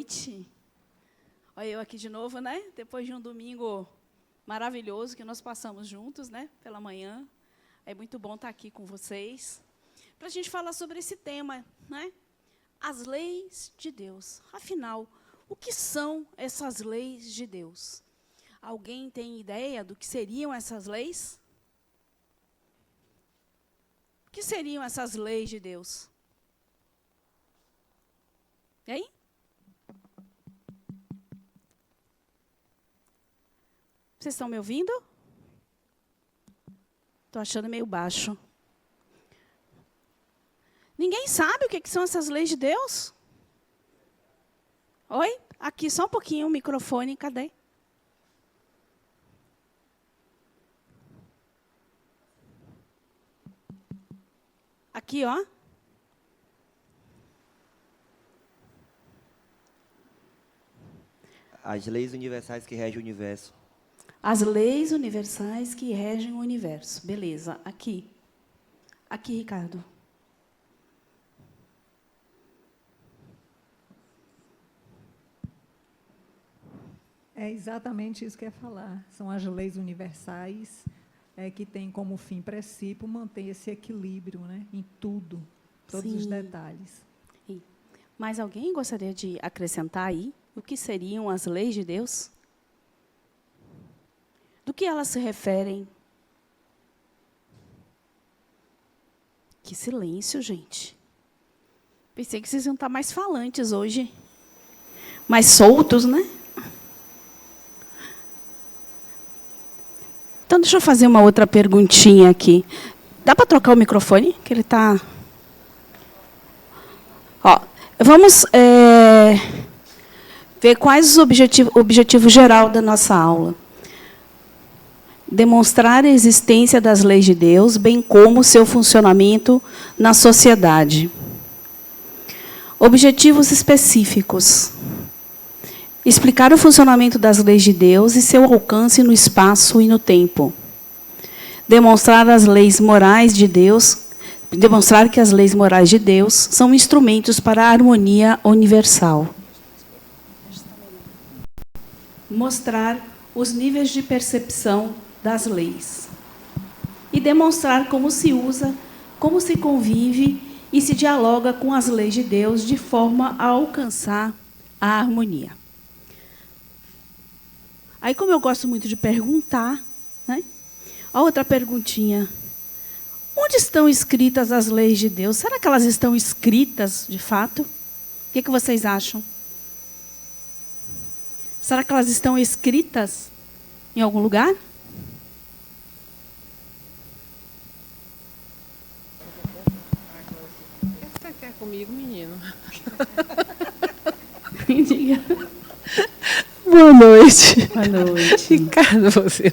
noite. Olha eu aqui de novo, né? Depois de um domingo maravilhoso que nós passamos juntos, né? Pela manhã. É muito bom estar aqui com vocês. Para a gente falar sobre esse tema, né? As leis de Deus. Afinal, o que são essas leis de Deus? Alguém tem ideia do que seriam essas leis? O que seriam essas leis de Deus? E aí? Vocês estão me ouvindo? Estou achando meio baixo. Ninguém sabe o que são essas leis de Deus? Oi? Aqui, só um pouquinho o microfone, cadê? Aqui, ó. As leis universais que regem o universo. As leis universais que regem o universo. Beleza, aqui. Aqui, Ricardo. É exatamente isso que eu ia falar. São as leis universais que têm como fim princípio manter esse equilíbrio, né, em tudo, todos os detalhes. Mais alguém gostaria de acrescentar aí o que seriam as leis de Deus? Do que elas se referem? Que silêncio, gente. Pensei que vocês iam estar mais falantes hoje. Mais soltos, né? Então, deixa eu fazer uma outra perguntinha aqui. Dá para trocar o microfone? Que ele está... Ó, vamos ver quais os objetivos geral da nossa aula. Demonstrar a existência das leis de Deus, bem como seu funcionamento na sociedade. Objetivos específicos. Explicar o funcionamento das leis de Deus e seu alcance no espaço e no tempo. Demonstrar as leis morais de Deus, demonstrar que as leis morais de Deus são instrumentos para a harmonia universal. Mostrar os níveis de percepção das leis. E demonstrar como se usa, como se convive e se dialoga com as leis de Deus de forma a alcançar a harmonia. Aí, como eu gosto muito de perguntar, né? A outra perguntinha. Onde estão escritas as leis de Deus? Será que elas estão escritas, de fato? O que vocês acham? Será que elas estão escritas em algum lugar? O que você quer comigo, menino? Diga. Boa noite. Boa noite. Ricardo, você...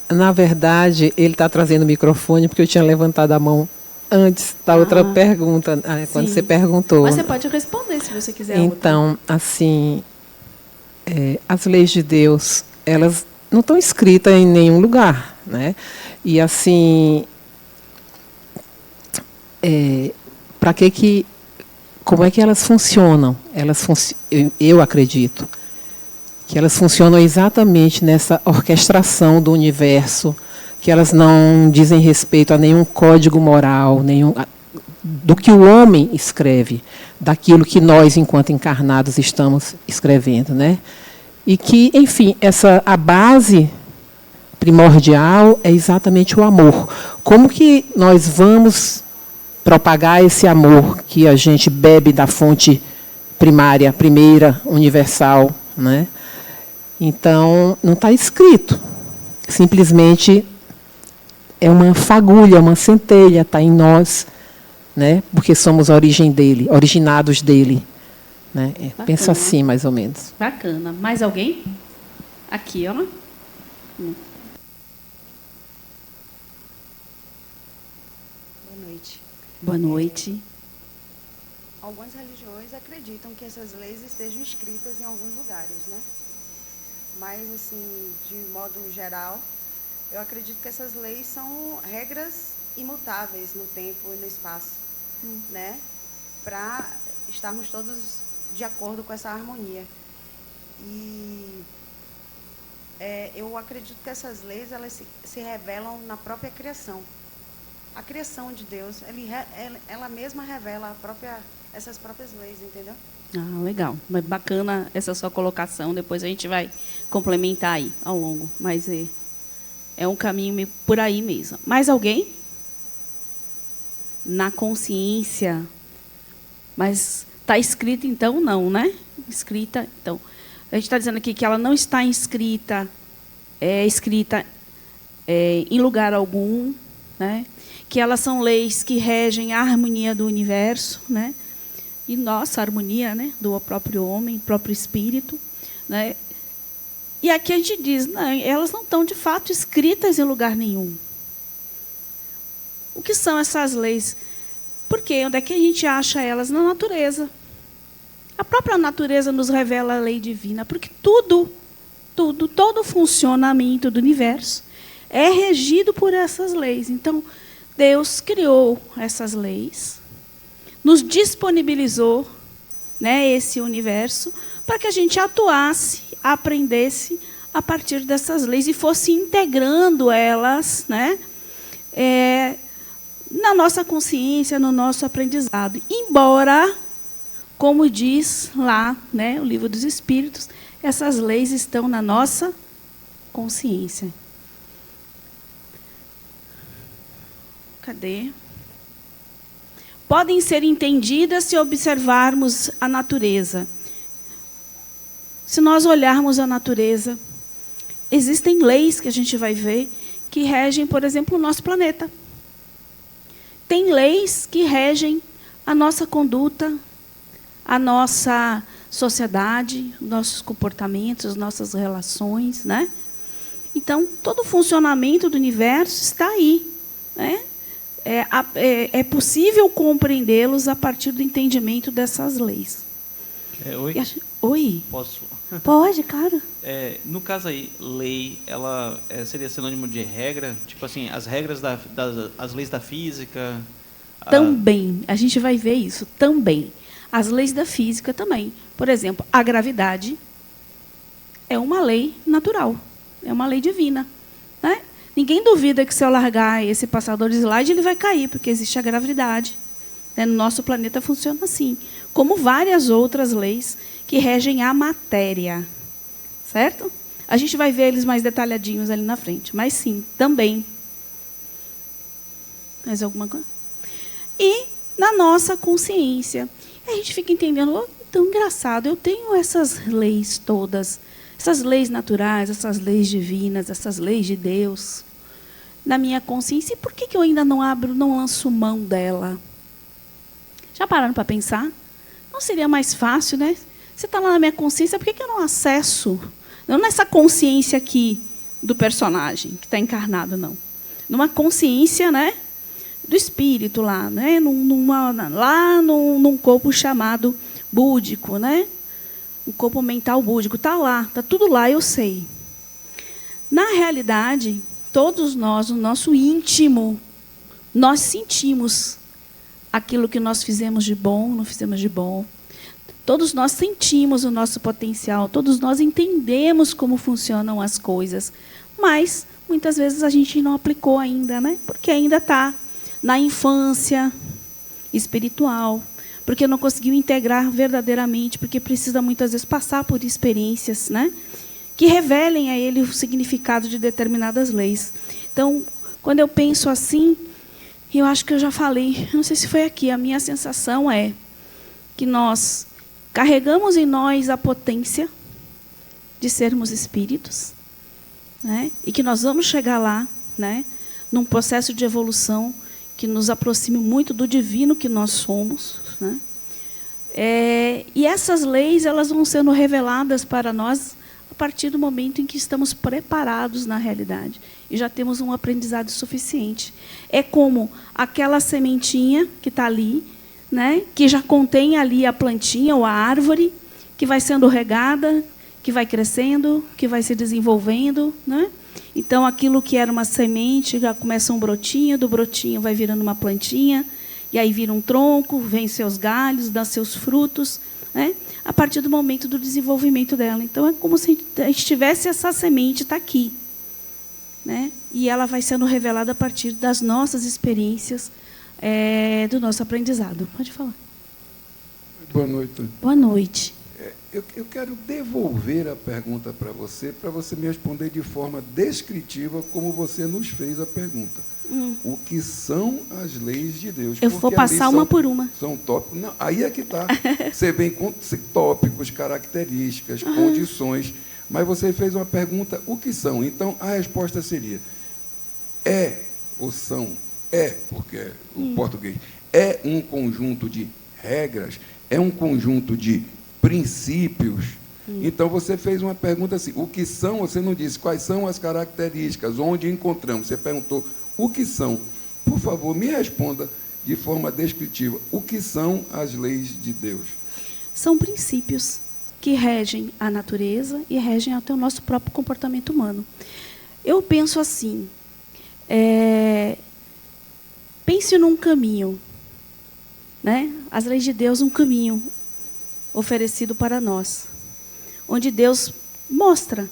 Na verdade, ele está trazendo o microfone porque eu tinha levantado a mão antes da outra pergunta, quando você perguntou. Mas você pode responder se você quiser. Então, assim, as leis de Deus, elas não estão escritas em nenhum lugar, né? E assim, para que como é que elas funcionam? Eu acredito que elas funcionam exatamente nessa orquestração do universo, que elas não dizem respeito a nenhum código moral, do que o homem escreve, daquilo que nós, enquanto encarnados, estamos escrevendo, né? E que, enfim, a base primordial é exatamente o amor. Como que nós vamos propagar esse amor que a gente bebe da fonte primária, primeira, universal, né? Então, não está escrito. Simplesmente é uma fagulha, uma centelha, está em nós, né? Porque somos a origem dele, originados dele. Né? Penso assim, mais ou menos. Bacana. Mais alguém? Aqui, ó. Boa noite. Boa noite. Algumas religiões acreditam que essas leis estejam escritas em alguns lugares, né? Mas, assim, de modo geral, eu acredito que essas leis são regras imutáveis no tempo e no espaço, né? Para estarmos todos de acordo com essa harmonia. E eu acredito que essas leis elas se revelam na própria criação. A criação de Deus, ela mesma revela essas próprias leis, entendeu? Ah, legal. Bacana essa sua colocação. Depois a gente vai complementar aí ao longo. Mas é um caminho por aí mesmo. Mais alguém? Na consciência. Mas está escrita, então, não, né? Escrita, então. A gente está dizendo aqui que ela não está escrita em lugar algum, né? Que elas são leis que regem a harmonia do universo, né? E nossa harmonia, né? Do próprio homem, próprio espírito, né? E aqui a gente diz, não, elas não estão, de fato, escritas em lugar nenhum. O que são essas leis? Por quê? Onde é que a gente acha elas? Na natureza. A própria natureza nos revela a lei divina, porque todo o funcionamento do universo é regido por essas leis. Então, Deus criou essas leis, nos disponibilizou, né, esse universo, para que a gente atuasse, aprendesse a partir dessas leis e fosse integrando elas, né, na nossa consciência, no nosso aprendizado. Embora, como diz lá, né, o Livro dos Espíritos, essas leis estão na nossa consciência. Cadê? Podem ser entendidas se observarmos a natureza. Se nós olharmos a natureza, existem leis que a gente vai ver que regem, por exemplo, o nosso planeta. Tem leis que regem a nossa conduta, a nossa sociedade, nossos comportamentos, nossas relações, né? Então, todo o funcionamento do universo está aí, né? É possível compreendê-los a partir do entendimento dessas leis. Oi? Oi? Posso? Pode, claro. No caso aí, lei, ela seria sinônimo de regra? Tipo assim, as regras as leis da física? Também. A gente vai ver isso também. As leis da física também. Por exemplo, a gravidade é uma lei natural. É uma lei divina, né? Ninguém duvida que, se eu largar esse passador de slide, ele vai cair, porque existe a gravidade. No nosso planeta funciona assim, como várias outras leis que regem a matéria. Certo? A gente vai ver eles mais detalhadinhos ali na frente. Mas, sim, também. Mais alguma coisa? E na nossa consciência. A gente fica entendendo, tão engraçado, eu tenho essas leis todas, essas leis naturais, essas leis divinas, essas leis de Deus na minha consciência. E por que eu ainda não lanço mão dela? Já pararam para pensar? Não seria mais fácil, né? Você está lá na minha consciência, por que eu não acesso? Não nessa consciência aqui do personagem que está encarnado, não. Numa consciência, né, do espírito lá, né, num corpo chamado búdico, né? Um corpo mental búdico. Está lá, está tudo lá, eu sei. Na realidade, todos nós, no nosso íntimo, nós sentimos aquilo que nós fizemos de bom, não fizemos de bom. Todos nós sentimos o nosso potencial, todos nós entendemos como funcionam as coisas, mas muitas vezes a gente não aplicou ainda, né? Porque ainda está na infância espiritual, porque não conseguiu integrar verdadeiramente, porque precisa muitas vezes passar por experiências, né, que revelem a ele o significado de determinadas leis. Então, quando eu penso assim, eu acho que eu já falei, não sei se foi aqui, a minha sensação é que nós carregamos em nós a potência de sermos espíritos, né, e que nós vamos chegar lá, né, num processo de evolução que nos aproxime muito do divino que nós somos, né? E essas leis, elas vão sendo reveladas para nós a partir do momento em que estamos preparados na realidade e já temos um aprendizado suficiente. É como aquela sementinha que está ali, né, que já contém ali a plantinha ou a árvore, que vai sendo regada, que vai crescendo, que vai se desenvolvendo, né? Então, aquilo que era uma semente já começa um brotinho, do brotinho vai virando uma plantinha, e aí vira um tronco, vem seus galhos, dá seus frutos, né? A partir do momento do desenvolvimento dela. Então, é como se a gente tivesse essa semente, está aqui, né? E ela vai sendo revelada a partir das nossas experiências, do nosso aprendizado. Pode falar. Boa noite. Boa noite. Eu quero devolver a pergunta para você me responder de forma descritiva, como você nos fez a pergunta. O que são as leis de Deus? Eu vou passar uma por uma. São tópicos. Não, aí é que está. Você vem com tópicos, características, condições, mas você fez uma pergunta, o que são? Então, a resposta seria, ou são, porque o português, é um conjunto de regras, é um conjunto de princípios. Então, você fez uma pergunta assim, o que são? Você não disse quais são as características, onde encontramos. Você perguntou o que são. Por favor, me responda de forma descritiva, o que são as leis de Deus? São princípios que regem a natureza e regem até o nosso próprio comportamento humano. Eu penso assim, pense num caminho, né? As leis de Deus, um caminho oferecido para nós, onde Deus mostra,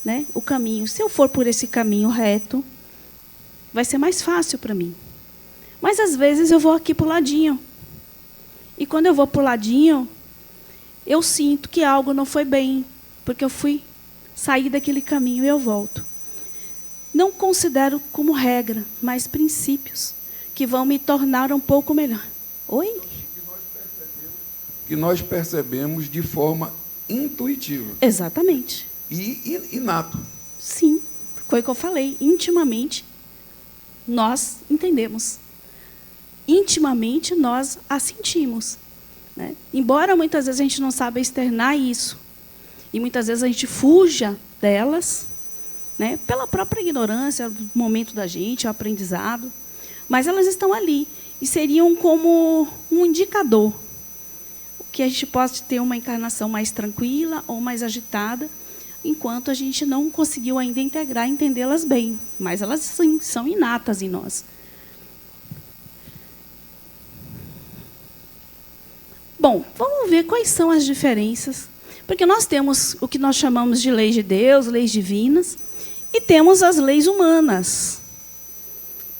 né, o caminho. Se eu for por esse caminho reto, vai ser mais fácil para mim. Mas, às vezes, eu vou aqui para o ladinho. E, quando eu vou para o ladinho, eu sinto que algo não foi bem, porque eu fui sair daquele caminho e eu volto. Não considero como regra, mas princípios que vão me tornar um pouco melhor. Oi? Que nós percebemos de forma intuitiva. Exatamente. E inato. Sim, foi o que eu falei. Intimamente, nós entendemos. Intimamente, nós a sentimos, né? Embora muitas vezes a gente não saiba externar isso, e muitas vezes a gente fuja delas, né, pela própria ignorância, do momento da gente, o aprendizado, mas elas estão ali, e seriam como um indicador, que a gente possa ter uma encarnação mais tranquila ou mais agitada, enquanto a gente não conseguiu ainda integrar e entendê-las bem. Mas elas, sim, são inatas em nós. Bom, vamos ver quais são as diferenças. Porque nós temos o que nós chamamos de leis de Deus, leis divinas, e temos as leis humanas.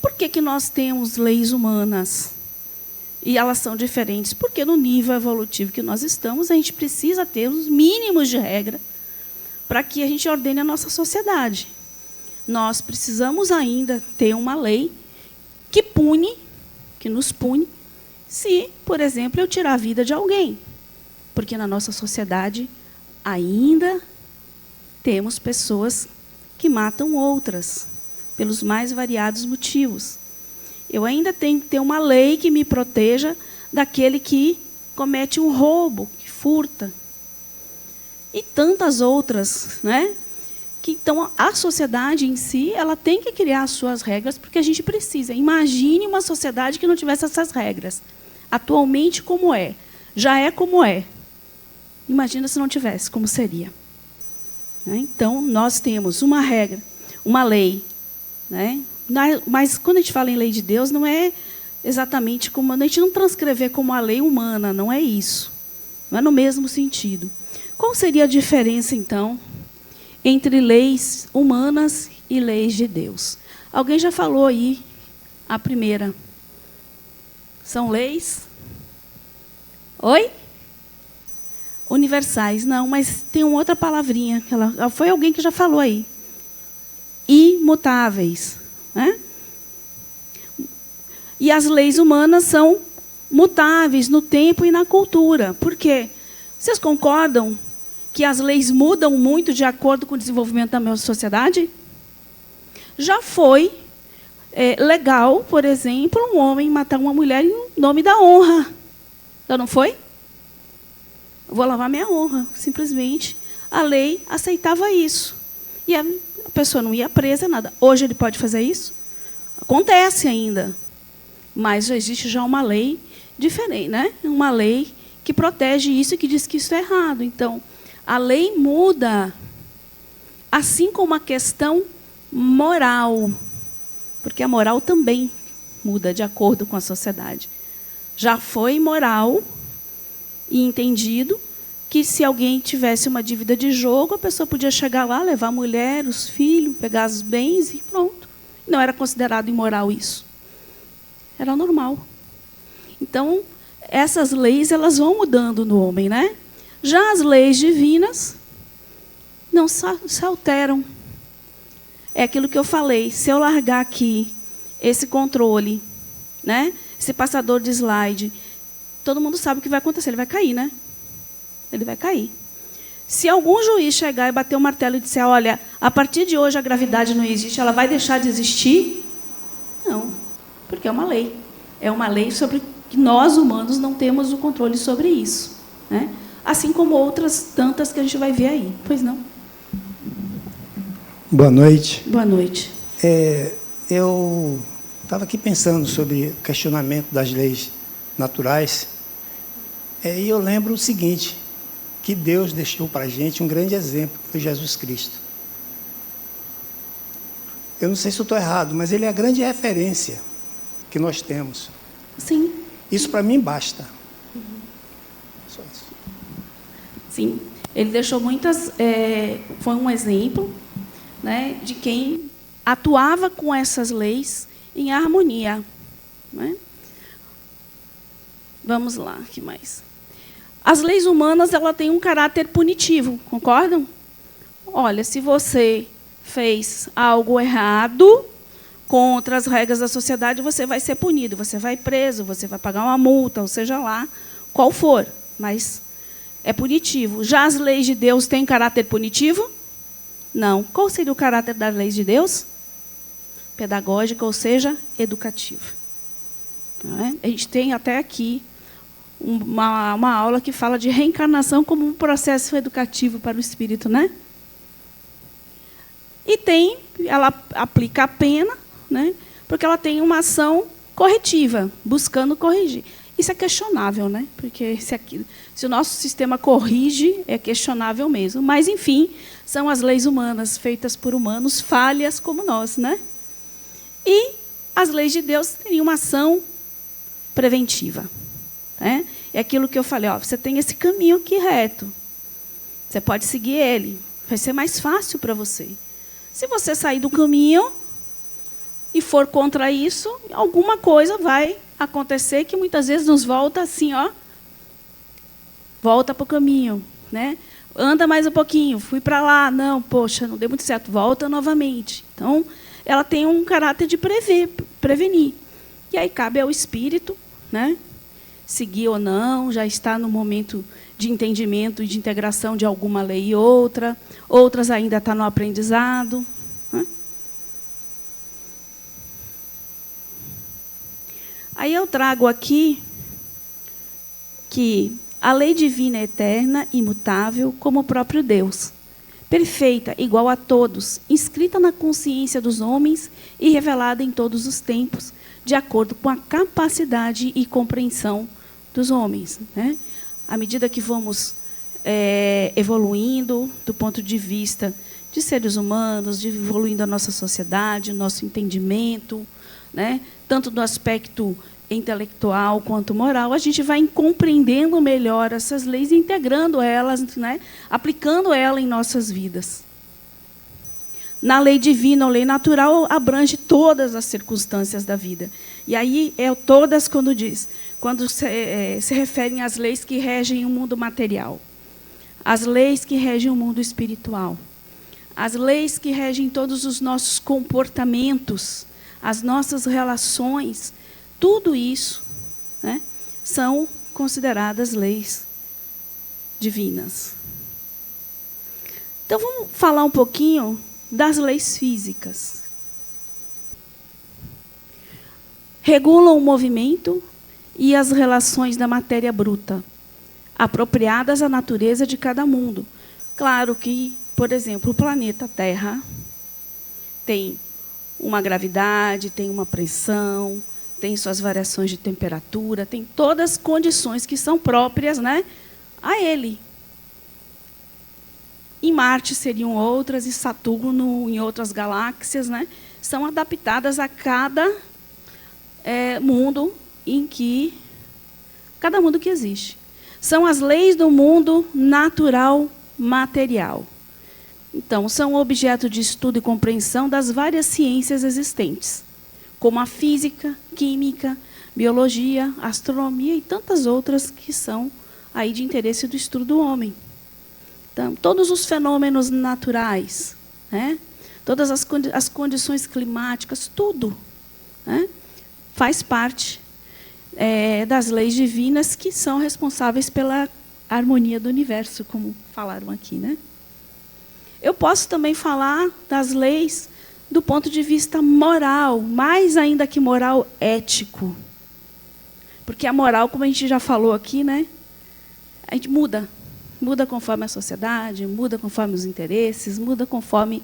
Por que nós temos leis humanas? E elas são diferentes, porque no nível evolutivo que nós estamos, a gente precisa ter os mínimos de regra para que a gente ordene a nossa sociedade. Nós precisamos ainda ter uma lei que pune, que nos pune, se, por exemplo, eu tirar a vida de alguém. Porque na nossa sociedade ainda temos pessoas que matam outras, pelos mais variados motivos. Eu ainda tenho que ter uma lei que me proteja daquele que comete um roubo, que furta. E tantas outras, né? Que, então, a sociedade em si, ela tem que criar as suas regras, porque a gente precisa. Imagine uma sociedade que não tivesse essas regras. Atualmente, como é? Já é como é. Imagina se não tivesse, como seria. Né? Então, nós temos uma regra, uma lei, né? Mas, quando a gente fala em lei de Deus, não é exatamente como... A gente não transcrever como a lei humana, não é isso. Não é no mesmo sentido. Qual seria a diferença, então, entre leis humanas e leis de Deus? Alguém já falou aí a primeira. São leis? Oi? Universais. Não, mas tem uma outra palavrinha. Foi alguém que já falou aí. Imutáveis. Né? E as leis humanas são mutáveis no tempo e na cultura. Por quê? Vocês concordam que as leis mudam muito de acordo com o desenvolvimento da nossa sociedade? Já foi legal, por exemplo, um homem matar uma mulher em nome da honra. Já não foi? Eu vou lavar minha honra, simplesmente. A lei aceitava isso. E a pessoa não ia presa, nada. Hoje ele pode fazer isso? Acontece ainda. Mas já existe já uma lei diferente, né? Uma lei que protege isso e que diz que isso é errado. Então, a lei muda, assim como a questão moral. Porque a moral também muda de acordo com a sociedade. Já foi moral e entendido que se alguém tivesse uma dívida de jogo, a pessoa podia chegar lá, levar a mulher, os filhos, pegar os bens e pronto. Não era considerado imoral isso. Era normal. Então, essas leis elas vão mudando no homem, né? Já as leis divinas não se alteram. É aquilo que eu falei. Se eu largar aqui esse controle, né? Esse passador de slide, todo mundo sabe o que vai acontecer. Ele vai cair, né? Ele vai cair. Se algum juiz chegar e bater o martelo e disser, olha, a partir de hoje a gravidade não existe, ela vai deixar de existir? Não, porque é uma lei. É uma lei sobre que nós, humanos, não temos o controle sobre isso, né? Assim como outras tantas que a gente vai ver aí. Pois não? Boa noite. Boa noite. Eu estava aqui pensando sobre o questionamento das leis naturais, e eu lembro o seguinte, que Deus deixou para a gente um grande exemplo, que foi Jesus Cristo. Eu não sei se eu estou errado, mas ele é a grande referência que nós temos. Sim. Isso para mim basta. Só isso. Sim. Ele deixou muitas... foi um exemplo, né, de quem atuava com essas leis em harmonia, né? Vamos lá, o que mais? As leis humanas ela têm um caráter punitivo, concordam? Olha, se você fez algo errado contra as regras da sociedade, você vai ser punido, você vai preso, você vai pagar uma multa, ou seja lá, qual for, mas é punitivo. Já as leis de Deus têm caráter punitivo? Não. Qual seria o caráter das leis de Deus? Pedagógica, ou seja, educativa. Não é? A gente tem até aqui uma aula que fala de reencarnação como um processo educativo para o espírito, né? E ela aplica a pena, né? Porque ela tem uma ação corretiva, buscando corrigir. Isso é questionável, né? Porque se o nosso sistema corrige, é questionável mesmo. Mas, enfim, são as leis humanas, feitas por humanos, falhas como nós, né? E as leis de Deus teriam uma ação preventiva. Né? É aquilo que eu falei, ó, você tem esse caminho aqui reto. Você pode seguir ele. Vai ser mais fácil para você. Se você sair do caminho e for contra isso, alguma coisa vai acontecer que muitas vezes nos volta assim, ó. Volta para o caminho, né? Anda mais um pouquinho, fui para lá, não, poxa, não deu muito certo, volta novamente. Então, ela tem um caráter de prevenir. E aí cabe ao espírito, né? Seguir ou não, já está no momento de entendimento e de integração de alguma lei e outra, outras ainda estão no aprendizado. Né? Aí eu trago aqui que a lei divina é eterna, imutável, como o próprio Deus, perfeita, igual a todos, inscrita na consciência dos homens e revelada em todos os tempos, de acordo com a capacidade e compreensão dos homens. Né? À medida que vamos evoluindo do ponto de vista de seres humanos, de evoluindo a nossa sociedade, o nosso entendimento, né? Tanto do aspecto intelectual quanto moral, a gente vai compreendendo melhor essas leis e integrando elas, né? Aplicando elas em nossas vidas. Na lei divina ou lei natural, abrange todas as circunstâncias da vida. E aí, todas quando se referem às leis que regem o mundo material, as leis que regem o mundo espiritual, as leis que regem todos os nossos comportamentos, as nossas relações, tudo isso, né, são consideradas leis divinas. Então, vamos falar um pouquinho das leis físicas. Regulam o movimento e as relações da matéria bruta, apropriadas à natureza de cada mundo. Claro que, por exemplo, o planeta Terra tem uma gravidade, tem uma pressão, tem suas variações de temperatura, tem todas as condições que são próprias, né, a ele. Em Marte seriam outras, e Saturno, em outras galáxias, né, são adaptadas a cada mundo em que... Cada mundo que existe. São as leis do mundo natural material. Então, são objeto de estudo e compreensão das várias ciências existentes, como a física, química, biologia, astronomia e tantas outras que são aí de interesse do estudo do homem. Então, todos os fenômenos naturais, né? Todas as condições climáticas, tudo, né? Faz parte das leis divinas que são responsáveis pela harmonia do universo, como falaram aqui, né? Eu posso também falar das leis do ponto de vista moral, mais ainda que moral ético. Porque a moral, como a gente já falou aqui, né, a gente muda conforme a sociedade, muda conforme os interesses, muda conforme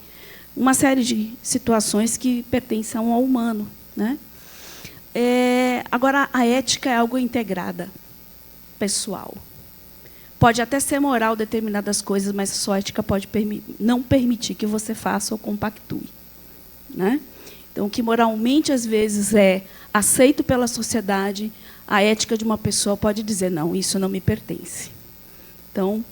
uma série de situações que pertencem ao humano, né? Agora, a ética é algo integrada, pessoal. Pode até ser moral determinadas coisas, mas a sua ética pode não permitir que você faça ou compactue, né? Então, o que moralmente, às vezes, é aceito pela sociedade, a ética de uma pessoa pode dizer, não, isso não me pertence. Então,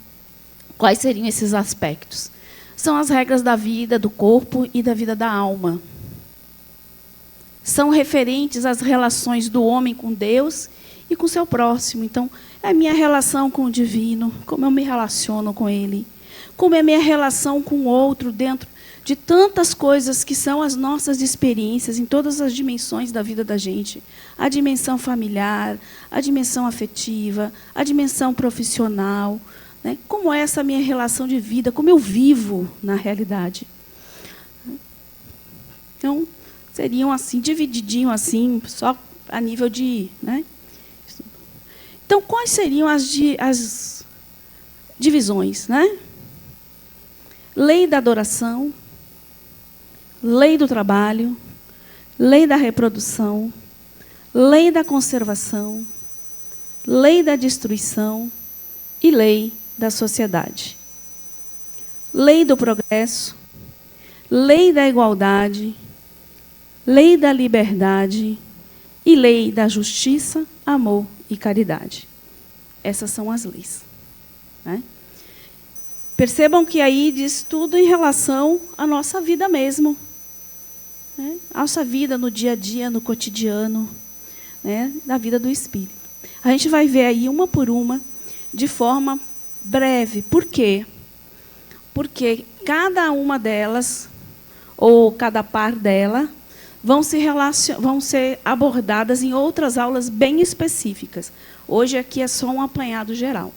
quais seriam esses aspectos? São as regras da vida, do corpo e da vida da alma. São referentes às relações do homem com Deus e com seu próximo. Então, é a minha relação com o divino, como eu me relaciono com ele, como é a minha relação com o outro dentro de tantas coisas que são as nossas experiências em todas as dimensões da vida da gente. A dimensão familiar, a dimensão afetiva, a dimensão profissional, né? Como é essa minha relação de vida, como eu vivo na realidade. Então, seriam assim, divididinho assim, só a nível de... né? Então, quais seriam as divisões, né? Lei da adoração, lei do trabalho, lei da reprodução, lei da conservação, lei da destruição e lei da sociedade. Lei do progresso, lei da igualdade, lei da liberdade e lei da justiça, amor e caridade. Essas são as leis, né? Percebam que aí diz tudo em relação à nossa vida mesmo, né? A nossa vida no dia a dia, no cotidiano, né? Da vida do espírito. A gente vai ver aí uma por uma, de forma breve. Por quê? Porque cada uma delas, ou cada par dela, vão ser abordadas em outras aulas bem específicas. Hoje aqui é só um apanhado geral.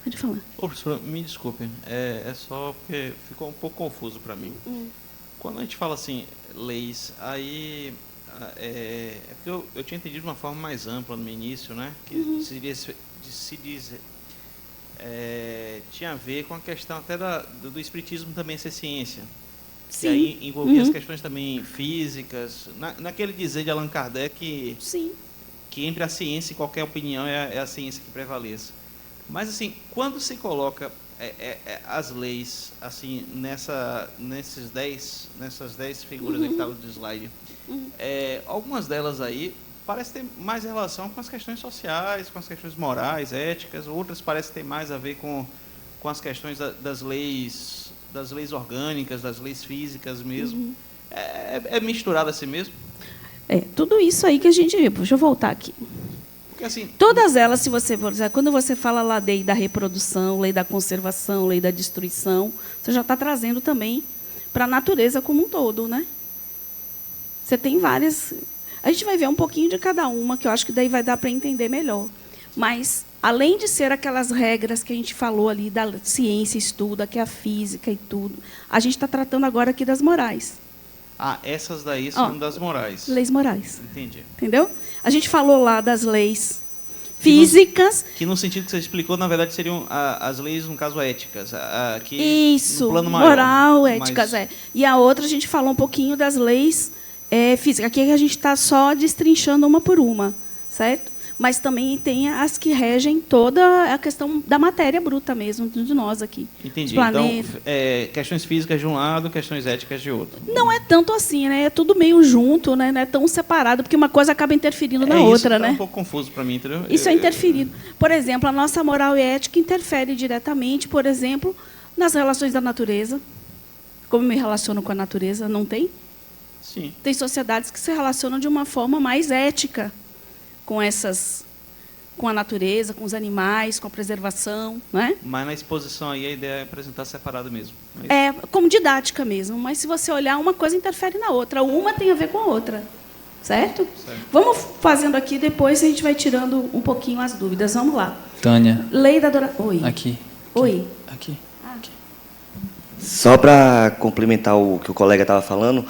Pode falar. Ô, professora, me desculpe, é só porque ficou um pouco confuso para mim. Quando a gente fala assim, leis, aí porque eu tinha entendido de uma forma mais ampla no início, né? Que tinha a ver com a questão até do espiritismo também ser ciência. Sim. E aí envolvia as questões também físicas, naquele dizer de Allan Kardec, Sim. que entre a ciência e qualquer opinião é a ciência que prevaleça. Mas, assim, quando se coloca as leis assim nessas 10 figuras aí que estavam do slide, algumas delas aí parecem ter mais relação com as questões sociais, com as questões morais, éticas, outras parecem ter mais a ver com as questões das leis orgânicas, das leis físicas mesmo. É misturado assim mesmo? Tudo isso aí que a gente viu. Deixa eu voltar aqui. Porque, assim, todas elas, se você for dizer, quando você fala lá lei da reprodução, lei da conservação, lei da destruição, você já está trazendo também para a natureza como um todo, né? Você tem várias. A gente vai ver um pouquinho de cada uma, que eu acho que daí vai dar para entender melhor. Mas, além de ser aquelas regras que a gente falou ali da ciência, estuda, que é a física e tudo, a gente está tratando agora aqui das morais. Essas daí são das morais. Leis morais. Entendi. Entendeu? A gente falou lá das leis físicas. Que no sentido que você explicou, na verdade, seriam as leis, no caso, éticas. Isso, no plano maior, moral, éticas, E a outra, a gente falou um pouquinho das leis físicas. Aqui a gente está só destrinchando uma por uma, certo? mas também tem as que regem toda a questão da matéria bruta mesmo, de nós aqui. Entendi. Os planetas. Então, questões físicas de um lado, questões éticas de outro. Não é tanto assim, né? É tudo meio junto, né? Não é tão separado, porque uma coisa acaba interferindo na Isso outra, tá né? um pouco confuso para mim, entendeu? Isso é interferido. Por exemplo, a nossa moral e ética interfere diretamente, por exemplo, nas relações da natureza. Como eu me relaciono com a natureza? Não tem? Sim. Tem sociedades que se relacionam de uma forma mais ética com a natureza, com os animais, com a preservação, né? Mas na exposição aí a ideia é apresentar separado mesmo. É como didática mesmo, mas se você olhar, uma coisa interfere na outra, uma tem a ver com a outra, certo? Vamos fazendo aqui, depois a gente vai tirando um pouquinho as dúvidas. Vamos lá. Tânia. Lei da adoração. Oi. Aqui. Oi. Aqui. Só para complementar o que o colega estava falando,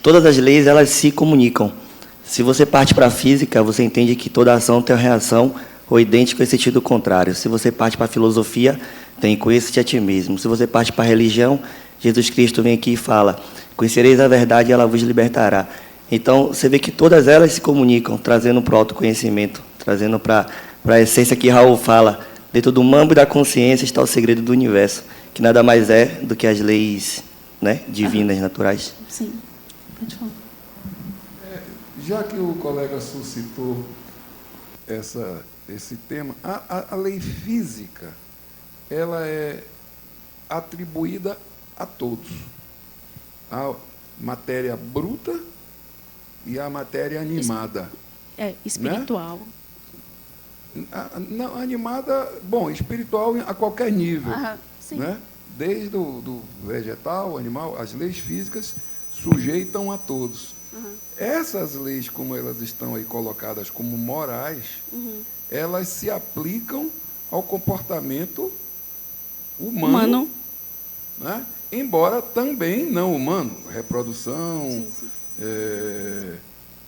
todas as leis elas se comunicam. Se você parte para a física, você entende que toda ação tem uma reação ou idêntica em sentido contrário. Se você parte para a filosofia, tem conheça-te a ti mesmo. Se você parte para a religião, Jesus Cristo vem aqui e fala, conhecereis a verdade e ela vos libertará. Então, você vê que todas elas se comunicam, trazendo para o autoconhecimento, trazendo para a essência que Raul fala. Dentro do mambo e da consciência está o segredo do universo, que nada mais é do que as leis, né, divinas, naturais. Sim, pode falar. Já que o colega suscitou esse tema, a lei física ela é atribuída a todos. A matéria bruta e a matéria animada. Espiritual. Né? Não, animada, bom, espiritual a qualquer nível. Sim. Né? Desde do vegetal, animal, as leis físicas sujeitam a todos. Essas leis, como elas estão aí colocadas como morais, elas se aplicam ao comportamento humano. Né? Embora também não humano, reprodução,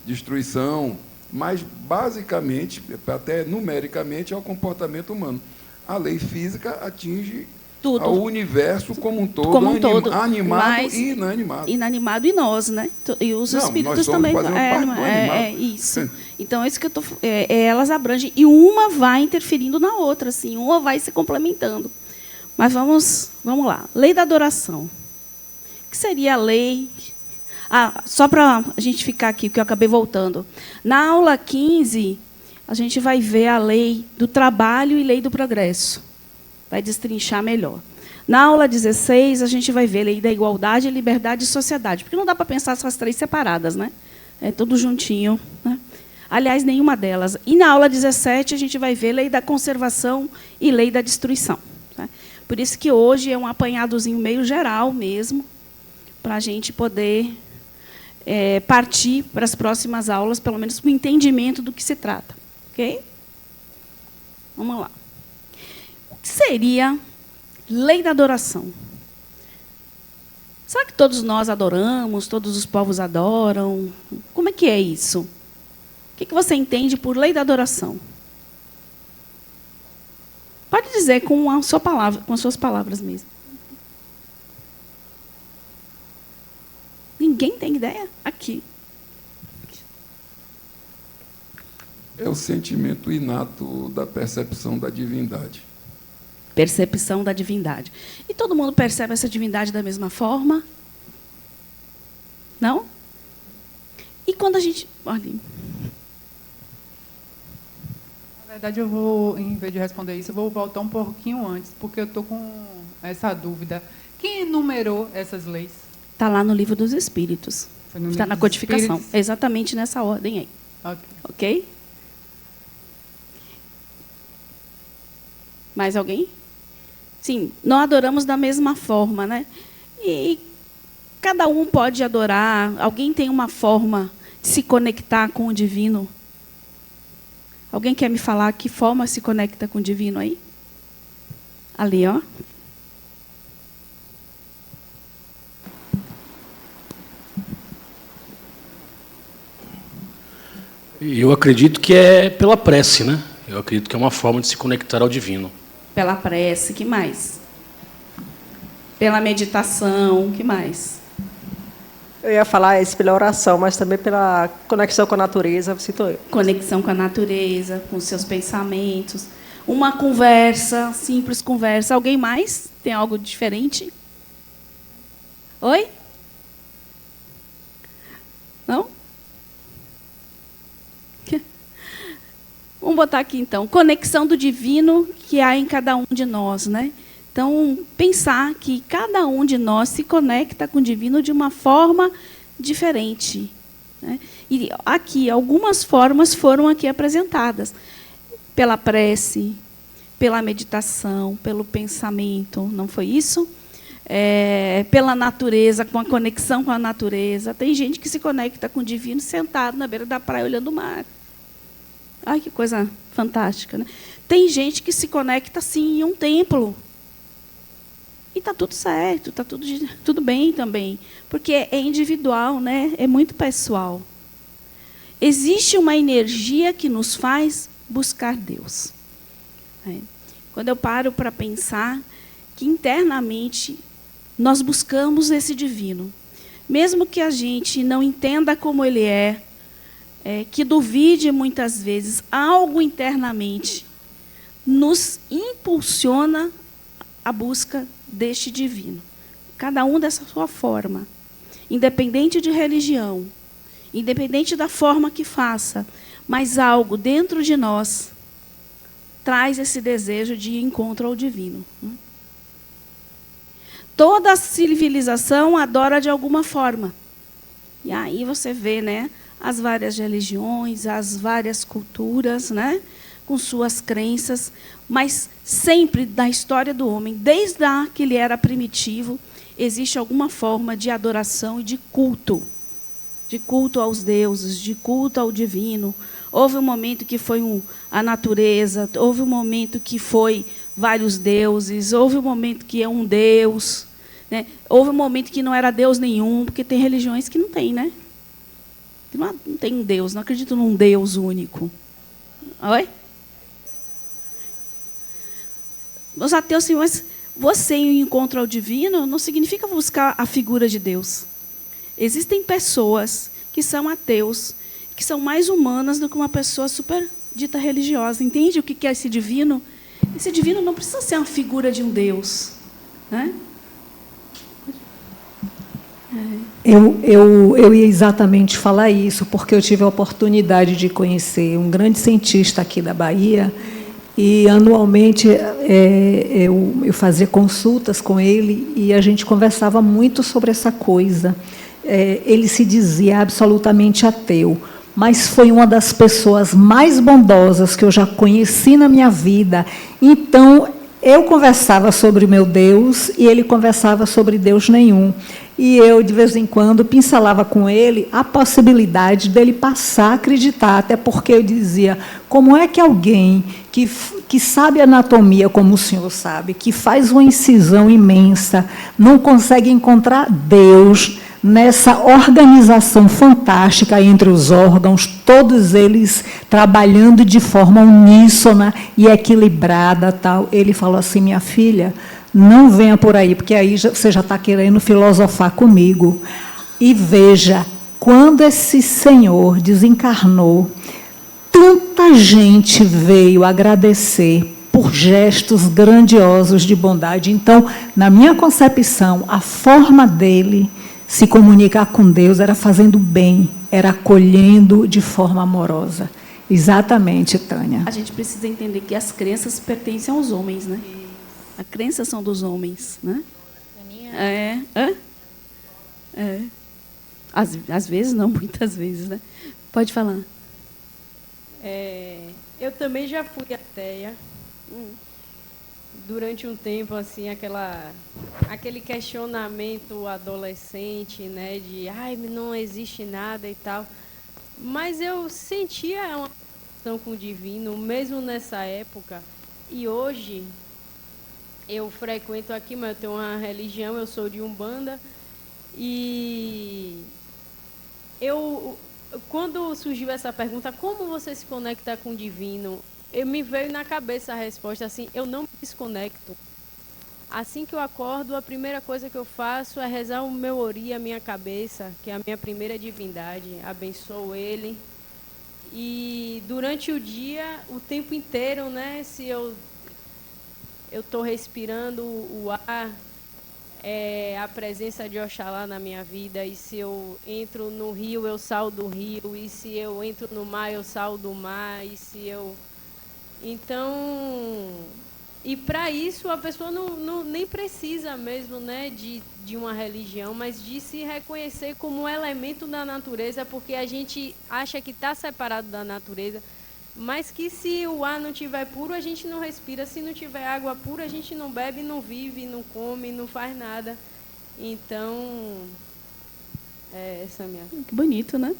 destruição, mas basicamente, até numericamente, é o comportamento humano. A lei física atinge tudo. Ao universo como um todo, animado e inanimado. Inanimado e nós, né? E os espíritos também. Isso. Então, é isso que eu elas abrangem. E uma vai interferindo na outra, assim, uma vai se complementando. Mas vamos lá. Lei da adoração. O que seria a lei? Só para a gente ficar aqui, que eu acabei voltando. Na aula 15, a gente vai ver a lei do trabalho e lei do progresso. Vai destrinchar melhor. Na aula 16, a gente vai ver a lei da igualdade, liberdade e sociedade, porque não dá para pensar essas três separadas, né? É tudo juntinho. Né? Aliás, nenhuma delas. E na aula 17, a gente vai ver a lei da conservação e lei da destruição. Né? Por isso que hoje é um apanhadozinho meio geral mesmo, para a gente poder partir para as próximas aulas, pelo menos com o entendimento do que se trata. Ok? Vamos lá. O que seria lei da adoração? Será que todos nós adoramos, todos os povos adoram? Como é que é isso? O que você entende por lei da adoração? Pode dizer com a sua palavra, com as suas palavras mesmo. Ninguém tem ideia? Aqui. É o sentimento inato da percepção da divindade. Percepção da divindade. E todo mundo percebe essa divindade da mesma forma? Não? E quando a gente... Olha. Na verdade, eu vou, em vez de responder isso, eu vou voltar um pouquinho antes, porque eu estou com essa dúvida. Quem enumerou essas leis? Está lá no Livro dos Espíritos. Está na codificação. É exatamente nessa ordem aí. Ok? Mais alguém? Sim, nós adoramos da mesma forma, né? E cada um pode adorar. Alguém tem uma forma de se conectar com o divino? Alguém quer me falar que forma se conecta com o divino aí? Ali, ó. Eu acredito que é pela prece, né? Eu acredito que é uma forma de se conectar ao divino. Pela prece, que mais? Pela meditação, que mais? Eu ia falar isso pela oração, mas também pela conexão com a natureza. Conexão com a natureza, com os seus pensamentos. Uma conversa, simples conversa. Alguém mais? Tem algo diferente? Oi? Não? Vamos botar aqui, então. Conexão do divino que há em cada um de nós, né? Então, pensar que cada um de nós se conecta com o divino de uma forma diferente, né? E aqui, algumas formas foram aqui apresentadas. Pela prece, pela meditação, pelo pensamento, não foi isso? Pela natureza, com a conexão com a natureza. Tem gente que se conecta com o divino sentado na beira da praia, olhando o mar. Ai, que coisa fantástica, né? Tem gente que se conecta, sim, em um templo. E está tudo certo, está tudo bem também, porque é individual, né? É muito pessoal. Existe uma energia que nos faz buscar Deus. Quando eu paro para pensar que internamente nós buscamos esse divino, mesmo que a gente não entenda como ele que duvide muitas vezes, algo internamente nos impulsiona a busca deste divino. Cada um dessa sua forma, independente de religião, independente da forma que faça, mas algo dentro de nós traz esse desejo de encontro ao divino. Toda civilização adora de alguma forma. E aí você vê, né, as várias religiões, as várias culturas, né, com suas crenças, mas sempre na história do homem, desde que ele era primitivo, existe alguma forma de adoração e de culto aos deuses, de culto ao divino. Houve um momento que foi a natureza, houve um momento que foi vários deuses, houve um momento que é um deus, né? Houve um momento que não era deus nenhum, porque tem religiões que não tem, né? Não tem um deus, não acredito num deus único. Oi? Os ateus, sim, mas você em encontro ao divino não significa buscar a figura de Deus. Existem pessoas que são ateus, que são mais humanas do que uma pessoa super dita religiosa. Entende o que é esse divino? Esse divino não precisa ser uma figura de um Deus, né? Eu ia exatamente falar isso, porque eu tive a oportunidade de conhecer um grande cientista aqui da Bahia, e, anualmente, eu fazia consultas com ele e a gente conversava muito sobre essa coisa. Ele se dizia absolutamente ateu, mas foi uma das pessoas mais bondosas que eu já conheci na minha vida. Então, eu conversava sobre o meu Deus e ele conversava sobre Deus nenhum. E eu, de vez em quando, pincelava com ele a possibilidade dele passar a acreditar, até porque eu dizia, como é que alguém que sabe anatomia, como o senhor sabe, que faz uma incisão imensa, não consegue encontrar Deus nessa organização fantástica entre os órgãos, todos eles trabalhando de forma uníssona e equilibrada, tal. Ele falou assim, minha filha, não venha por aí, porque aí você já está querendo filosofar comigo. E veja, quando esse senhor desencarnou, tanta gente veio agradecer por gestos grandiosos de bondade. Então, na minha concepção, a forma dele se comunicar com Deus era fazendo bem, era acolhendo de forma amorosa. Exatamente, Tânia. A gente precisa entender que as crenças pertencem aos homens, né? As crenças são dos homens, né? Às vezes, não, muitas vezes, né? Pode falar. Eu também já fui ateia. Durante um tempo, assim, aquele questionamento adolescente, né, de não existe nada e tal. Mas eu sentia uma conexão com o divino, mesmo nessa época. E hoje, eu frequento aqui, mas eu tenho uma religião, eu sou de Umbanda. E quando surgiu essa pergunta, como você se conecta com o divino? Me veio na cabeça a resposta assim, eu não me desconecto. assim que eu acordo, a primeira coisa que eu faço é rezar o meu ori, a minha cabeça, que é a minha primeira divindade. Abençoo ele. E durante o dia, o tempo inteiro, né, se eu estou respirando o ar, a presença de Oxalá na minha vida, e se eu entro no rio, eu saio do rio, e se eu entro no mar, eu saio do mar, e se eu... Então, e para isso a pessoa nem precisa mesmo, né, de uma religião, mas de se reconhecer como um elemento da natureza, porque a gente acha que está separado da natureza, mas que se o ar não estiver puro, a gente não respira, se não tiver água pura, a gente não bebe, não vive, não come, não faz nada. Então, essa é a minha... Que bonito, né?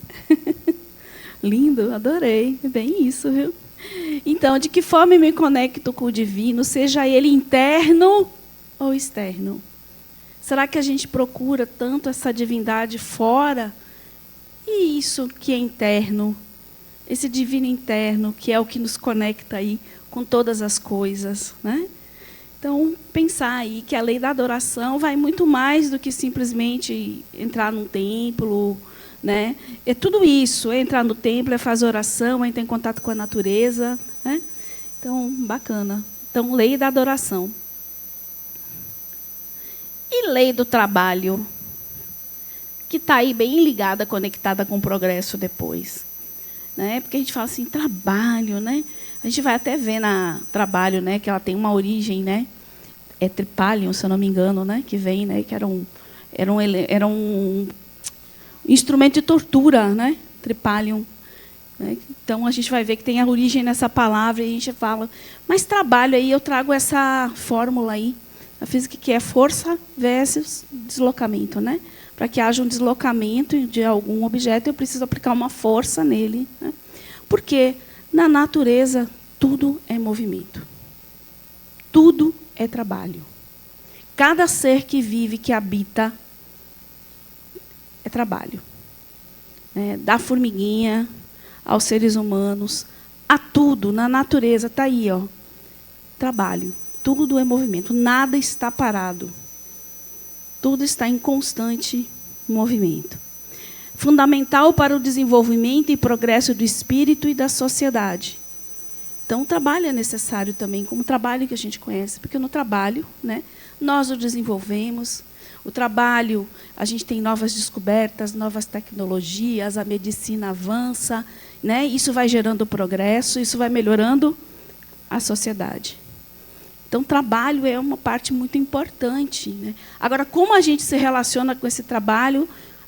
Lindo, adorei. É bem isso, viu? Então, de que forma eu me conecto com o divino, seja ele interno ou externo? Será que a gente procura tanto essa divindade fora? E isso que é interno? Esse divino interno, que é o que nos conecta aí com todas as coisas, né? Então, pensar aí que a lei da adoração vai muito mais do que simplesmente entrar num templo, né? É tudo isso, é entrar no templo, é fazer oração, é entrar em contato com a natureza, né? Então, bacana. Então, lei da adoração. E lei do trabalho, que está aí bem ligada, conectada com o progresso depois. Né? Porque a gente fala assim, trabalho, né? A gente vai até ver na trabalho, né, que ela tem uma origem, né? É tripalium, se eu não me engano, né? Que vem, né? Que era um instrumento de tortura, né? Tripalium. Né? Então a gente vai ver que tem a origem nessa palavra e a gente fala, mas trabalho aí eu trago essa fórmula aí, a física, que é força versus deslocamento, né? Para que haja um deslocamento de algum objeto, eu preciso aplicar uma força nele. Né? Porque na natureza tudo é movimento. Tudo é trabalho. Cada ser que vive, que habita, é trabalho. Da formiguinha aos seres humanos, a tudo, na natureza, está aí, ó, trabalho. Tudo é movimento, nada está parado. Tudo está em constante movimento. Fundamental para o desenvolvimento e progresso do espírito e da sociedade. Então, o trabalho é necessário também, como o trabalho que a gente conhece, porque no trabalho, né, nós o desenvolvemos. O trabalho, a gente tem novas descobertas, novas tecnologias, a medicina avança, né, isso vai gerando progresso, isso vai melhorando a sociedade. Então, trabalho é uma parte muito importante. Né? Agora, como a gente se relaciona com esse trabalho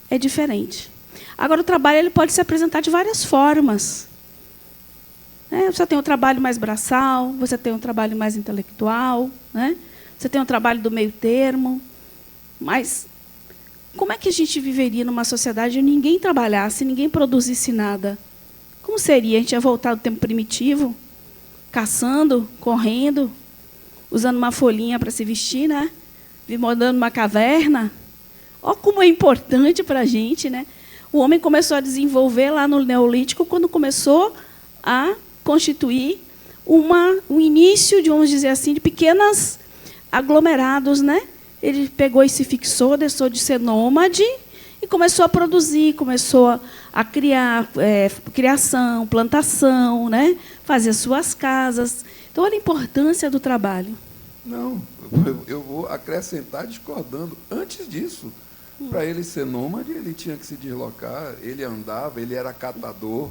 é diferente. Agora, o trabalho ele pode se apresentar de várias formas. Você tem um trabalho mais braçal, você tem um trabalho mais intelectual, né? Você tem um trabalho do meio termo. Mas como é que a gente viveria numa sociedade onde ninguém trabalhasse, ninguém produzisse nada? Como seria? A gente ia voltar ao tempo primitivo, caçando, correndo, usando uma folhinha para se vestir, né? Morando numa caverna. Olha como é importante para a gente, né? O homem começou a desenvolver lá no Neolítico quando começou a constituir um início, de, vamos dizer assim, de pequenos aglomerados, né? Ele pegou e se fixou, deixou de ser nômade e começou a produzir, começou a criar criação, plantação, né? Fazer suas casas. Então, olha a importância do trabalho. Não, eu vou acrescentar discordando. Antes disso, para ele ser nômade, ele tinha que se deslocar, ele andava, ele era catador,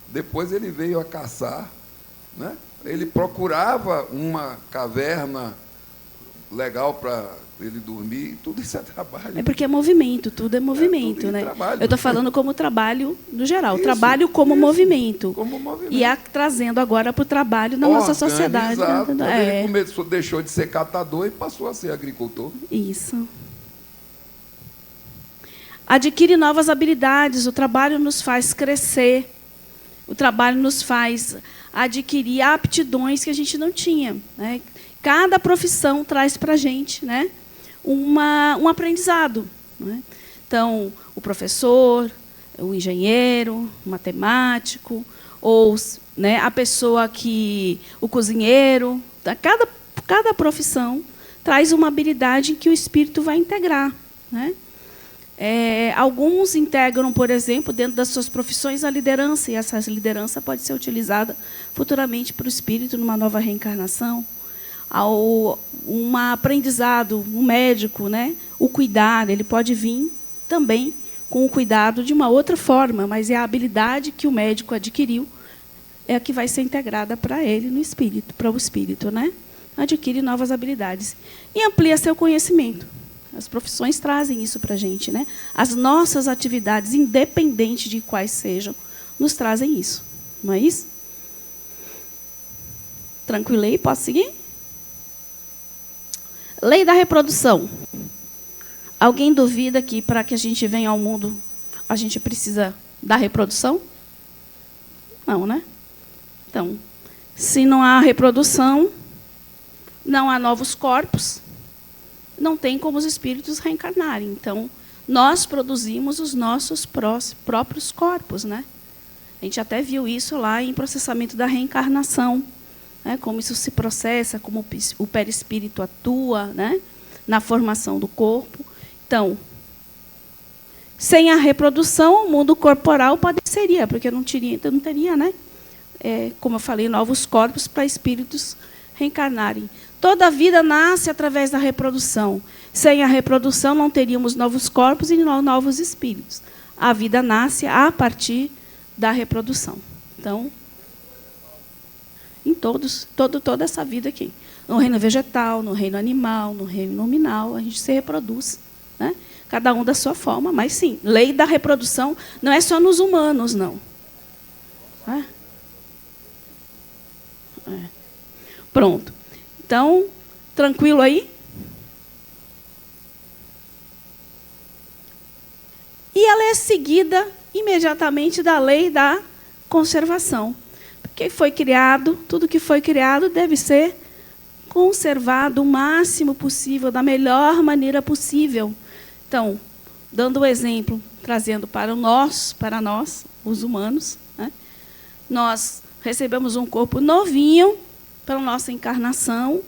depois ele veio a caçar, né? Ele procurava uma caverna legal para ele dormir, tudo isso é trabalho. É porque é movimento, tudo é movimento, tudo né? Trabalho. Eu estou falando como trabalho no geral, trabalho como movimento. Como movimento. E trazendo agora para o trabalho na nossa sociedade. Ele deixou de ser catador e passou a ser agricultor. Isso. Adquire novas habilidades, o trabalho nos faz crescer, o trabalho nos faz adquirir aptidões que a gente não tinha. Né? Cada profissão traz para a gente, né, um aprendizado. Né? Então, o professor, o engenheiro, o matemático, ou, né, a pessoa o cozinheiro, cada profissão traz uma habilidade em que o espírito vai integrar, né? Alguns integram, por exemplo, dentro das suas profissões, a liderança, e essa liderança pode ser utilizada futuramente para o espírito numa nova reencarnação. Um aprendizado, um médico, né? O cuidar, ele pode vir também com o cuidado de uma outra forma, mas é a habilidade que o médico adquiriu é a que vai ser integrada para ele no espírito, para o espírito, né? Adquire novas habilidades e amplia seu conhecimento. As profissões trazem isso para a gente, né? As nossas atividades, independente de quais sejam, nos trazem isso. Não é isso? Tranquilei? Posso seguir? Lei da reprodução. Alguém duvida que para que a gente venha ao mundo, a gente precisa da reprodução? Não, né? Então, se não há reprodução, não há novos corpos, não tem como os espíritos reencarnarem. Então, nós produzimos os nossos próprios corpos, né? A gente até viu isso lá em processamento da reencarnação, né? Como isso se processa, como o perispírito atua, né? Na formação do corpo. Então, sem a reprodução, o mundo corporal padeceria, porque não teria, né? Como eu falei, novos corpos para espíritos reencarnarem. Toda a vida nasce através da reprodução. Sem a reprodução, não teríamos novos corpos e novos espíritos. A vida nasce a partir da reprodução. Então, em toda essa vida aqui. No reino vegetal, no reino animal, no reino nominal, a gente se reproduz, né? Cada um da sua forma, mas sim, lei da reprodução não é só nos humanos, não. Pronto. Então, tranquilo aí? E ela é seguida imediatamente da lei da conservação. Porque foi criado, tudo que foi criado deve ser conservado o máximo possível, da melhor maneira possível. Então, dando o exemplo, trazendo para nós, os humanos, né? Nós recebemos um corpo novinho para a nossa encarnação.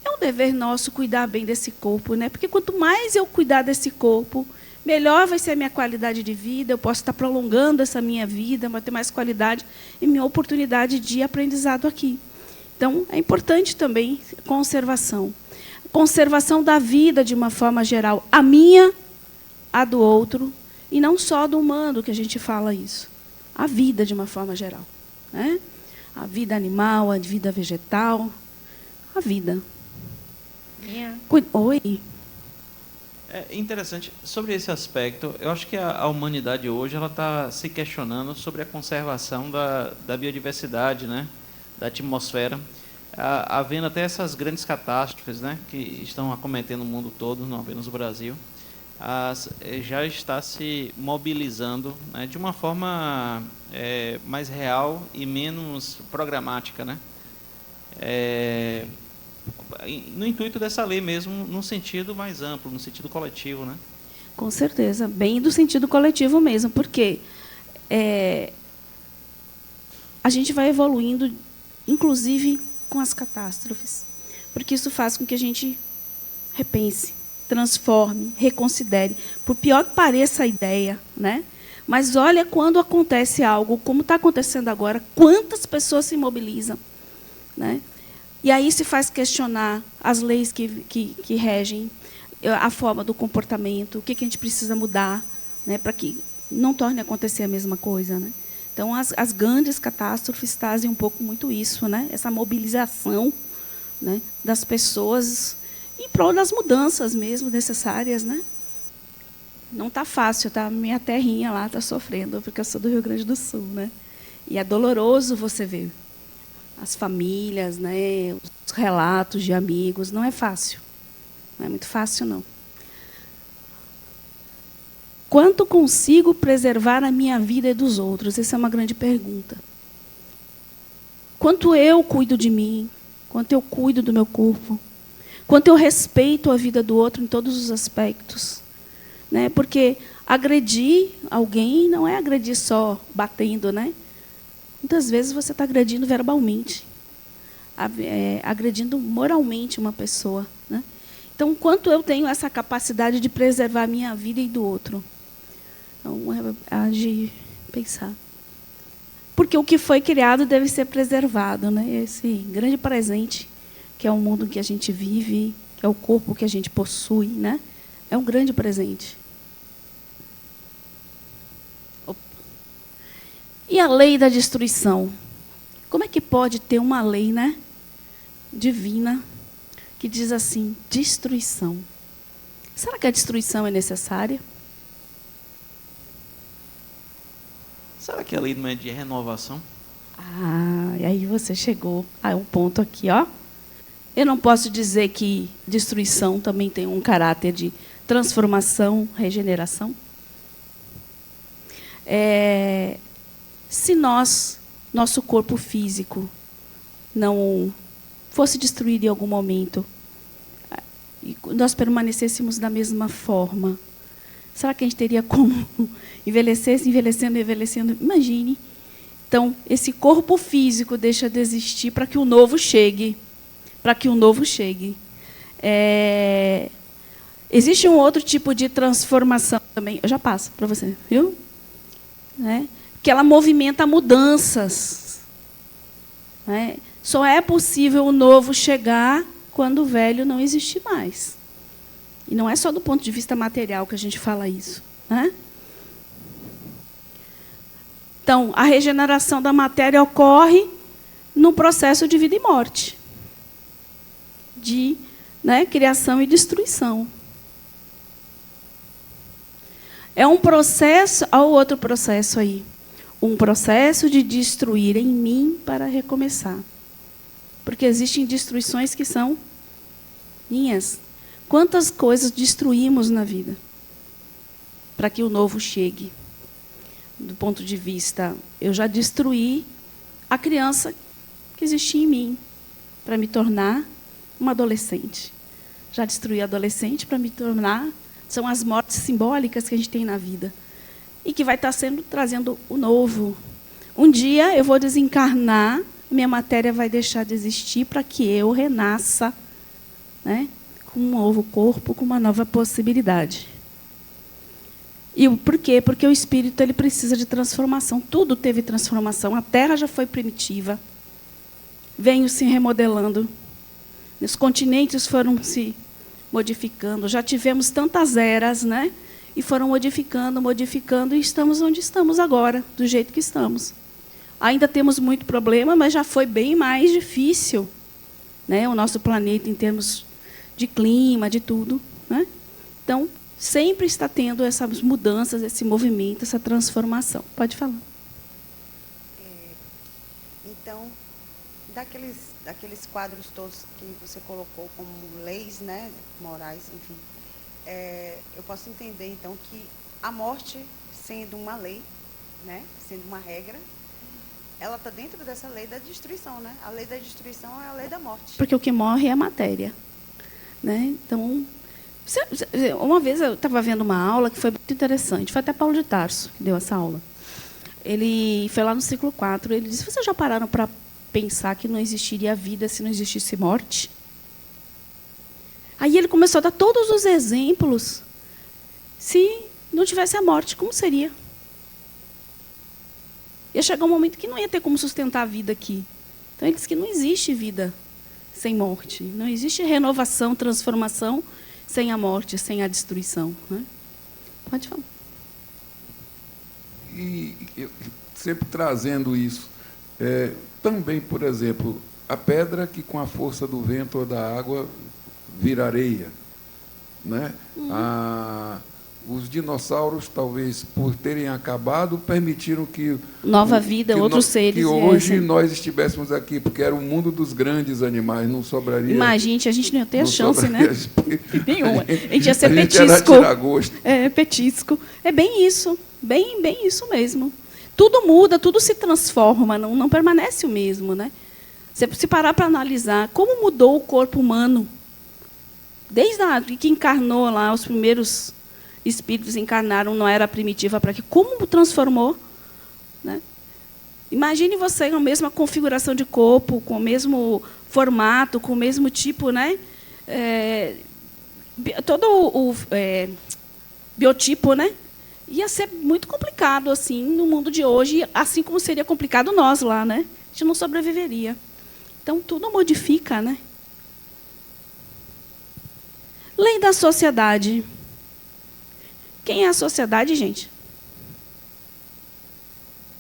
É um dever nosso cuidar bem desse corpo, né? Porque quanto mais eu cuidar desse corpo, melhor vai ser a minha qualidade de vida, eu posso estar prolongando essa minha vida, vai ter mais qualidade e minha oportunidade de aprendizado aqui. Então, é importante também conservação. Conservação da vida de uma forma geral, a minha, a do outro, e não só do humano que a gente fala isso. A vida de uma forma geral, né? A vida animal, a vida vegetal, a vida. Oi. É interessante, sobre esse aspecto, eu acho que a humanidade hoje está se questionando sobre a conservação da biodiversidade, né? Da atmosfera, havendo até essas grandes catástrofes, né? Que estão acometendo o mundo todo, não apenas o Brasil, já está se mobilizando, né? De uma forma mais real e menos programática, né? No intuito dessa lei mesmo, num sentido mais amplo, no sentido coletivo, né? Com certeza, bem do sentido coletivo mesmo, porque a gente vai evoluindo, inclusive com as catástrofes, porque isso faz com que a gente repense, transforme, reconsidere, por pior que pareça a ideia, né? Mas olha quando acontece algo, como está acontecendo agora, quantas pessoas se mobilizam, né? E aí se faz questionar as leis que regem a forma do comportamento, o que a gente precisa mudar, né, para que não torne a acontecer a mesma coisa, né? Então, as grandes catástrofes trazem um pouco muito isso, né? Essa mobilização, né, das pessoas em prol das mudanças mesmo necessárias, né? Não está fácil, tá? Minha terrinha lá está sofrendo, porque eu sou do Rio Grande do Sul, né? E é doloroso você ver as famílias, né, os relatos de amigos, não é fácil. Não é muito fácil, não. Quanto consigo preservar a minha vida e dos outros? Essa é uma grande pergunta. Quanto eu cuido de mim? Quanto eu cuido do meu corpo? Quanto eu respeito a vida do outro em todos os aspectos? Né? Porque agredir alguém não é agredir só batendo, né? Muitas vezes você está agredindo verbalmente. agredindo moralmente uma pessoa, né? Então, quanto eu tenho essa capacidade de preservar a minha vida e do outro? Então, há de pensar. Porque o que foi criado deve ser preservado, né? Esse grande presente, que é o mundo que a gente vive, que é o corpo que a gente possui, né? É um grande presente. E a lei da destruição? Como é que pode ter uma lei, né, divina que diz assim, destruição? Será que a destruição é necessária? Será que a lei não é de renovação? E aí você chegou a um ponto aqui, ó. Eu não posso dizer que destruição também tem um caráter de transformação, regeneração? Se nosso corpo físico não fosse destruído em algum momento e nós permanecêssemos da mesma forma, será que a gente teria como envelhecer, envelhecendo? Imagine. Então, esse corpo físico deixa de existir para que o novo chegue. Existe um outro tipo de transformação também. Eu já passo para você, viu? Né? Que ela movimenta mudanças. Né? Só é possível o novo chegar quando o velho não existe mais. E não é só do ponto de vista material que a gente fala isso. Né? Então, a regeneração da matéria ocorre no processo de vida e morte, de, né, criação e destruição. É um processo, olha o outro processo aí, um processo de destruir em mim para recomeçar. Porque existem destruições que são minhas. Quantas coisas destruímos na vida para que o novo chegue? Do ponto de vista, eu já destruí a criança que existia em mim para me tornar uma adolescente. Já destruí a adolescente para me tornar... São as mortes simbólicas que a gente tem na vida. E que vai estar trazendo o novo. Um dia eu vou desencarnar, minha matéria vai deixar de existir para que eu renasça, né, com um novo corpo, com uma nova possibilidade. E por quê? Porque o espírito ele precisa de transformação. Tudo teve transformação. A Terra já foi primitiva. Veio se remodelando. Os continentes foram se modificando. Já tivemos tantas eras, né? E foram modificando, e estamos onde estamos agora, do jeito que estamos. Ainda temos muito problema, mas já foi bem mais difícil, né, o nosso planeta em termos de clima, de tudo. Né? Então, sempre está tendo essas mudanças, esse movimento, essa transformação. Pode falar. Então, daqueles quadros todos que você colocou como leis, né, morais, enfim, eu posso entender, então, que a morte, sendo uma lei, né, sendo uma regra, ela está dentro dessa lei da destruição, né? A lei da destruição é a lei da morte. Porque o que morre é a matéria. Né? Então, uma vez eu estava vendo uma aula que foi muito interessante. Foi até Paulo de Tarso que deu essa aula. Ele foi lá no ciclo 4. Ele disse, vocês já pararam para pensar que não existiria vida se não existisse morte? Aí ele começou a dar todos os exemplos. Se não tivesse a morte, como seria? Ia chegar um momento que não ia ter como sustentar a vida aqui. Então, ele disse que não existe vida sem morte. Não existe renovação, transformação sem a morte, sem a destruição. Né? Pode falar. E eu, sempre trazendo isso, também, por exemplo, a pedra que com a força do vento ou da água vira areia. Né? Os dinossauros, talvez, por terem acabado, permitiram que... Nova vida, outros seres. Que hoje nós estivéssemos aqui, porque era o mundo dos grandes animais, não sobraria... Imagine, a gente não ia ter a chance, né? Nenhuma. A gente ia ser a gente petisco. Era tiragosto. Petisco. É bem isso. Bem isso mesmo. Tudo muda, tudo se transforma, não permanece o mesmo. Né? Se parar para analisar como mudou o corpo humano, desde que encarnou lá, os primeiros espíritos encarnaram, não era primitiva para que como transformou, né? Imagine você com a mesma configuração de corpo, com o mesmo formato, com o mesmo tipo, né? Todo o biotipo, né? Ia ser muito complicado assim no mundo de hoje, assim como seria complicado nós lá, né? A gente não sobreviveria. Então tudo modifica, né? Lei da sociedade. Quem é a sociedade, gente?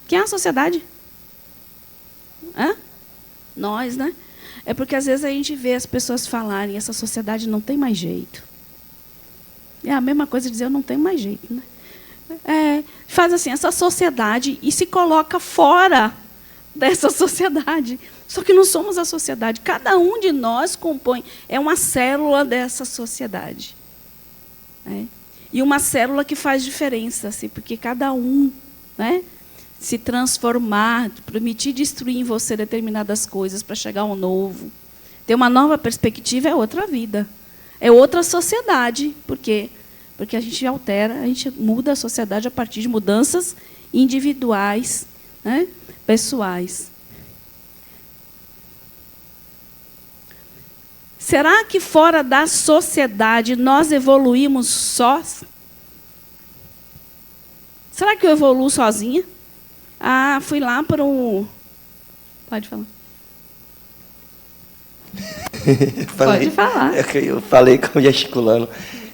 Quem é a sociedade? Hã? Nós, né? É porque às vezes a gente vê as pessoas falarem, essa sociedade não tem mais jeito. É a mesma coisa dizer, eu não tenho mais jeito, né? Faz assim, essa sociedade, e se coloca fora dessa sociedade. Só que não somos a sociedade. Cada um de nós compõe, é uma célula dessa sociedade. E uma célula que faz diferença, assim, porque cada um, né, se transformar, permitir destruir em você determinadas coisas para chegar ao novo, ter uma nova perspectiva, é outra vida. É outra sociedade. Por quê? Porque a gente altera, a gente muda a sociedade a partir de mudanças individuais, né, pessoais. Será que fora da sociedade nós evoluímos sós? Será que eu evoluo sozinha? Fui lá para um... Pode falar. Pode falar. Eu falei como gesticulando.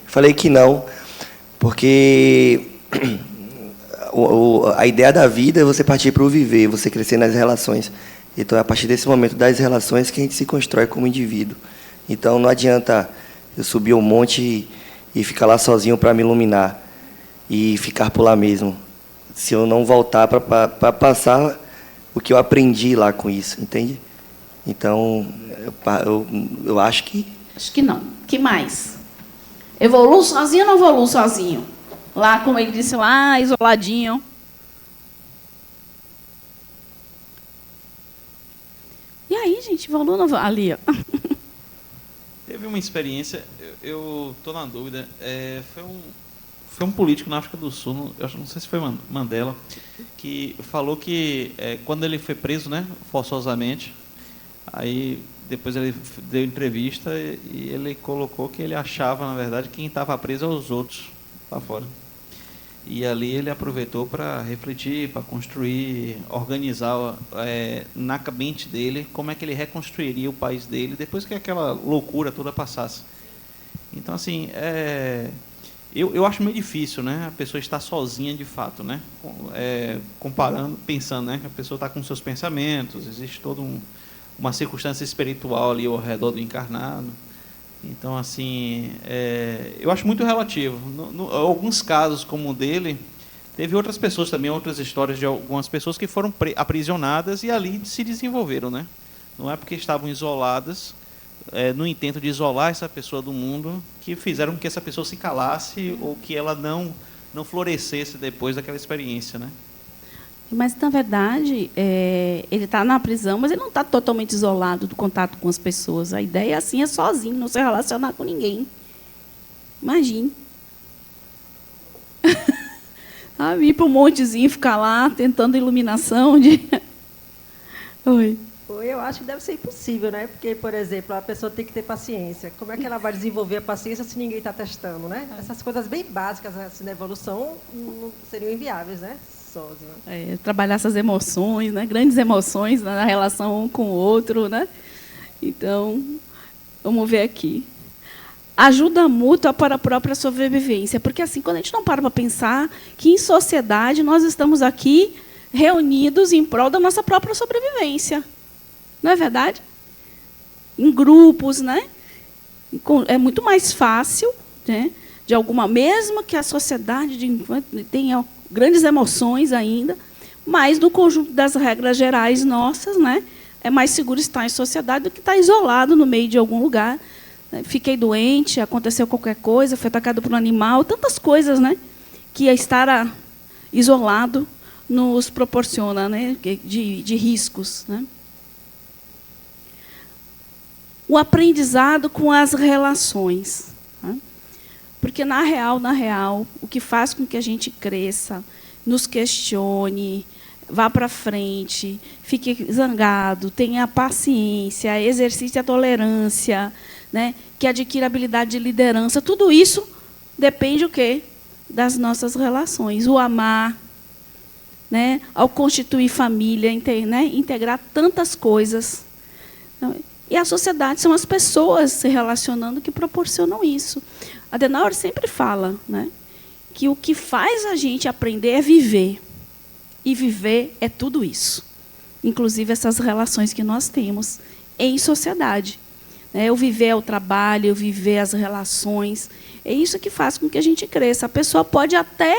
Falei que não, porque a ideia da vida é você partir para o viver, você crescer nas relações. Então, é a partir desse momento das relações que a gente se constrói como indivíduo. Então, não adianta eu subir um monte e ficar lá sozinho para me iluminar e ficar por lá mesmo, se eu não voltar para passar o que eu aprendi lá com isso, entende? Então, eu acho que... Acho que não. Que mais? Evoluo sozinho ou não evoluo sozinho? Lá, como ele disse lá, isoladinho. E aí, gente, evolui ou não evolui? Ali, ó. Teve uma experiência, eu estou na dúvida, foi um político na África do Sul, eu não sei se foi Mandela, que falou que quando ele foi preso, né, forçosamente, aí depois ele deu entrevista e ele colocou que ele achava, na verdade, que quem estava preso eram os outros lá fora. E ali ele aproveitou para refletir, para construir, organizar na mente dele como é que ele reconstruiria o país dele depois que aquela loucura toda passasse. Então, assim, eu acho meio difícil, né, a pessoa estar sozinha de fato, né, comparando, pensando, né, que a pessoa está com seus pensamentos, existe toda uma circunstância espiritual ali ao redor do encarnado. Então, assim, eu acho muito relativo. Alguns casos, como o dele, teve outras pessoas também, outras histórias de algumas pessoas que foram aprisionadas e ali se desenvolveram, né? Não é porque estavam isoladas, no intento de isolar essa pessoa do mundo, que fizeram com que essa pessoa se calasse ou que ela não florescesse depois daquela experiência, né? Mas, na verdade, ele está na prisão, mas ele não está totalmente isolado do contato com as pessoas. A ideia, assim, é sozinho, não se relacionar com ninguém. Imagine. Ir para um montezinho, ficar lá, tentando iluminação. Oi. Eu acho que deve ser impossível, né? Porque, por exemplo, a pessoa tem que ter paciência. Como é que ela vai desenvolver a paciência se ninguém está testando, né? Essas coisas bem básicas assim, da evolução não seriam inviáveis, né? Trabalhar essas emoções, né? Grandes emoções, né? Na relação um com o outro, né? Então, vamos ver aqui. Ajuda mútua para a própria sobrevivência, porque assim, quando a gente não para pensar que em sociedade nós estamos aqui reunidos em prol da nossa própria sobrevivência, não é verdade? Em grupos, né? É muito mais fácil, né? De alguma, mesmo que a sociedade tenha grandes emoções ainda, mas no conjunto das regras gerais nossas, né, é mais seguro estar em sociedade do que estar isolado no meio de algum lugar. Fiquei doente, aconteceu qualquer coisa, fui atacado por um animal, tantas coisas, né, que estar isolado nos proporciona, né, de riscos, né. O aprendizado com as relações. Né? Porque, na real, o que faz com que a gente cresça, nos questione, vá para frente, fique zangado, tenha paciência, exercite a tolerância, né? Que adquira habilidade de liderança. Tudo isso depende o quê? Das nossas relações. O amar, né? Ao constituir família, né? Integrar tantas coisas. E a sociedade são as pessoas se relacionando que proporcionam isso. Adenauer sempre fala, né? Que o que faz a gente aprender é viver. E viver é tudo isso. Inclusive essas relações que nós temos em sociedade. O viver é o trabalho, o viver as relações. É isso que faz com que a gente cresça. A pessoa pode até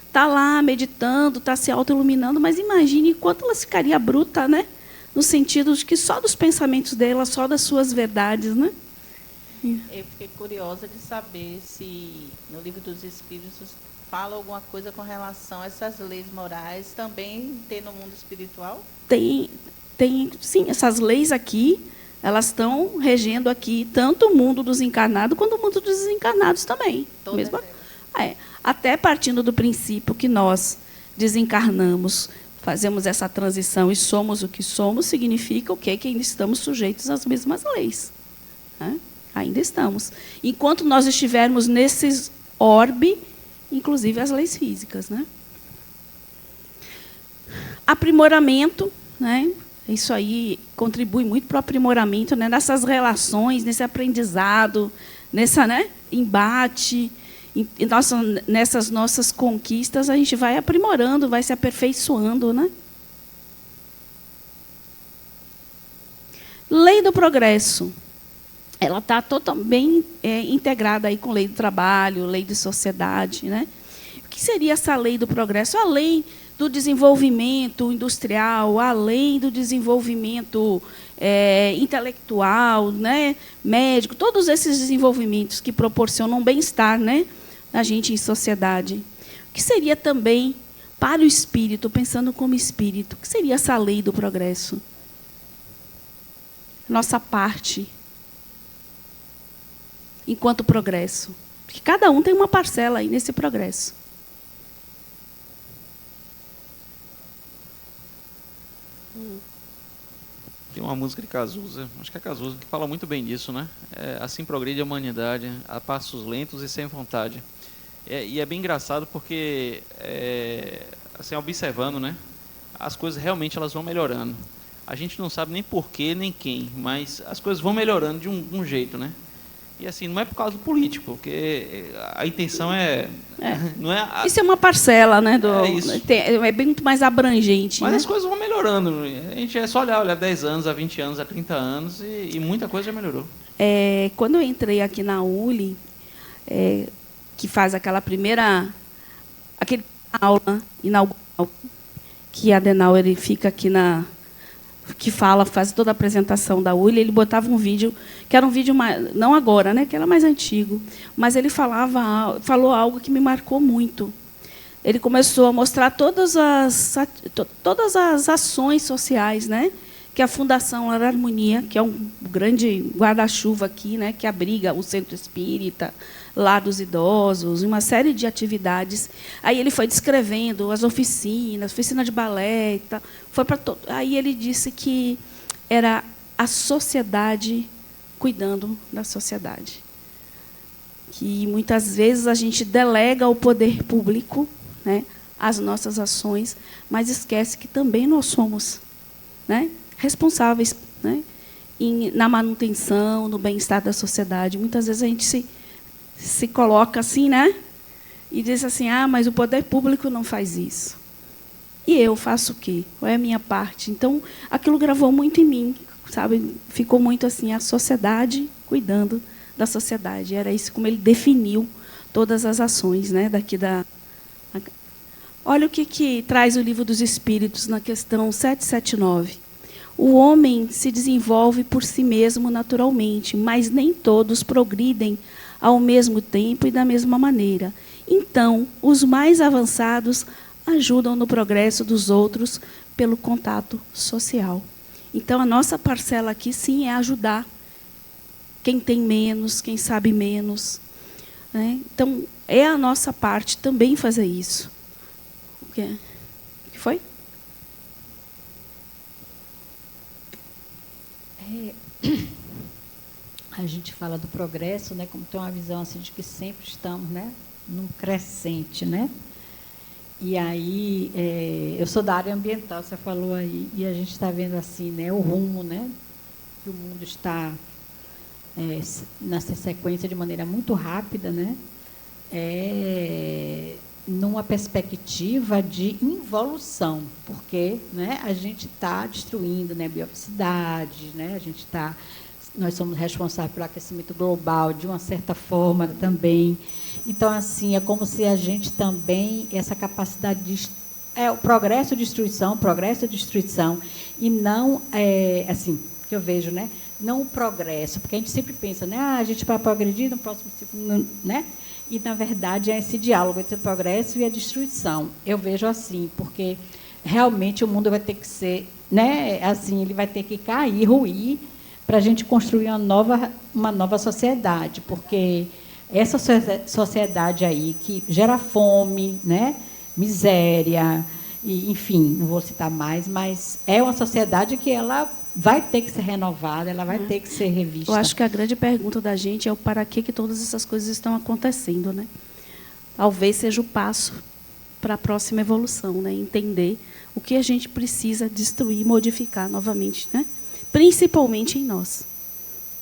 estar lá meditando, estar se autoiluminando, mas imagine quanto ela ficaria bruta, né? No sentido de que só dos pensamentos dela, só das suas verdades, né? Eu fiquei curiosa de saber se no Livro dos Espíritos fala alguma coisa com relação a essas leis morais também tem no mundo espiritual? Tem, sim. Essas leis aqui, elas estão regendo aqui tanto o mundo dos encarnados quanto o mundo dos desencarnados também. Mesmo, até partindo do princípio que nós desencarnamos, fazemos essa transição e somos o que somos, significa o quê? Que ainda estamos sujeitos às mesmas leis. Né? Ainda estamos. Enquanto nós estivermos nesses orbe, inclusive as leis físicas. Né? Aprimoramento, né? Isso aí contribui muito para o aprimoramento, né? Nessas relações, nesse aprendizado, nessa, né? Embate, nessas nossas conquistas, a gente vai aprimorando, vai se aperfeiçoando. Né? Lei do progresso. Ela está totalmente integrada aí com lei do trabalho, lei de sociedade. Né? O que seria essa lei do progresso? A lei do desenvolvimento industrial, além do desenvolvimento intelectual, né, médico, todos esses desenvolvimentos que proporcionam bem-estar, né, a gente em sociedade. O que seria também para o espírito, pensando como espírito, o que seria essa lei do progresso? Nossa parte enquanto progresso. Porque cada um tem uma parcela aí nesse progresso. Tem uma música de Cazuza, acho que é Cazuza, que fala muito bem disso, né? Assim progride a humanidade, a passos lentos e sem vontade. E é bem engraçado porque, assim, observando, né? As coisas realmente elas vão melhorando. A gente não sabe nem porquê, nem quem, mas as coisas vão melhorando de um jeito, né? E assim, não é por causa do político, porque a intenção não é isso é uma parcela, né? Isso. É bem muito mais abrangente. Mas né? as coisas vão melhorando. A gente é só olhar 10 anos, a 20 anos, a 30 anos, e muita coisa já melhorou. Quando eu entrei aqui na ULI, que faz aquela aula inaugural, que a Adenauer fica aqui que faz toda a apresentação da ULI, ele botava um vídeo, que era um vídeo, não agora, né, que era mais antigo, mas ele falou algo que me marcou muito. Ele começou a mostrar todas as ações sociais, né, que a Fundação Lar Harmonia, que é um grande guarda-chuva aqui, né, que abriga o Centro Espírita, Lar dos Idosos, uma série de atividades. Aí ele foi descrevendo as oficinas, oficina de balé e tal. Aí ele disse que era a sociedade cuidando da sociedade. Que muitas vezes a gente delega ao poder público, né, as nossas ações, mas esquece que também nós somos, né, responsáveis, né, na manutenção, no bem-estar da sociedade. Muitas vezes a gente se coloca assim, né? E diz assim, mas o poder público não faz isso. E eu faço o quê? Qual é a minha parte? Então, aquilo gravou muito em mim, sabe? Ficou muito assim, a sociedade cuidando da sociedade. Era isso como ele definiu todas as ações, né? Olha o que traz o Livro dos Espíritos na questão 779. O homem se desenvolve por si mesmo naturalmente, mas nem todos progridem ao mesmo tempo e da mesma maneira. Então, os mais avançados ajudam no progresso dos outros pelo contato social. Então, a nossa parcela aqui, sim, é ajudar quem tem menos, quem sabe menos. Né? Então, é a nossa parte também fazer isso. O que foi? A gente fala do progresso, né, como tem uma visão assim, de que sempre estamos, né, num crescente, né? E aí, eu sou da área ambiental, você falou aí, e a gente está vendo assim, né, o rumo, né, que o mundo está nessa sequência de maneira muito rápida, né, numa perspectiva de involução, porque, né, a gente está destruindo, né, biodiversidade, né, nós somos responsáveis pelo aquecimento global, de uma certa forma também. Então, assim, é como se a gente também, essa capacidade de... o progresso e destruição, e não, assim, que eu vejo, né? Não o progresso, porque a gente sempre pensa, né? A gente vai progredir no próximo ciclo, né? E, na verdade, é esse diálogo entre o progresso e a destruição. Eu vejo assim, porque realmente o mundo vai ter que ser, né? Assim, ele vai ter que cair, ruir, para a gente construir uma nova sociedade, porque essa sociedade aí que gera fome, né, miséria, e, enfim, não vou citar mais, mas é uma sociedade que ela vai ter que ser renovada, ela vai ter que ser revista. Eu acho que a grande pergunta da gente é o para que todas essas coisas estão acontecendo, né? Talvez seja o passo para a próxima evolução, né? Entender o que a gente precisa destruir, modificar novamente, né? Principalmente em nós.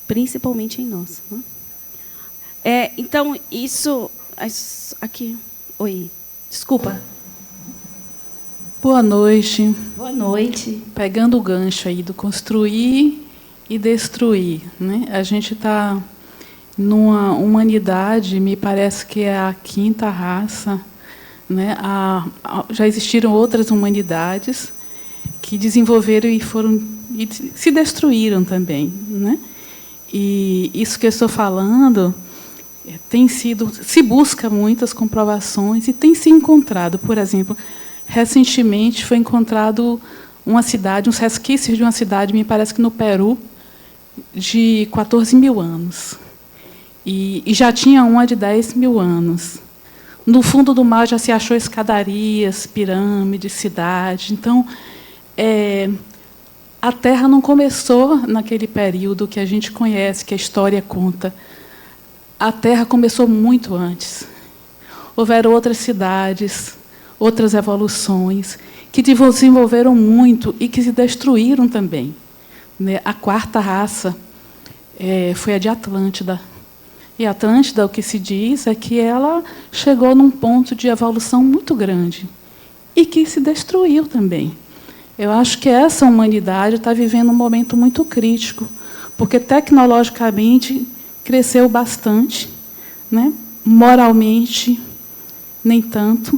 Principalmente em nós. Né? Então, isso... Aqui. Oi. Desculpa. Boa noite. Boa noite. Pegando o gancho aí do construir e destruir, né? A gente está numa humanidade, me parece que é a quinta raça, né? Já existiram outras humanidades que desenvolveram e se destruíram também, né? E isso que eu estou falando se busca muitas comprovações e tem se encontrado, por exemplo, recentemente foi encontrado uns resquícios de uma cidade, me parece que no Peru, de 14 mil anos. E já tinha uma de 10 mil anos. No fundo do mar já se achou escadarias, pirâmides, cidades. Então, a Terra não começou naquele período que a gente conhece, que a história conta. A Terra começou muito antes. Houveram outras cidades, outras evoluções, que desenvolveram muito e que se destruíram também. A quarta raça foi a de Atlântida. E Atlântida, o que se diz é que ela chegou num ponto de evolução muito grande e que se destruiu também. Eu acho que essa humanidade está vivendo um momento muito crítico, porque tecnologicamente cresceu bastante, né? Moralmente, nem tanto.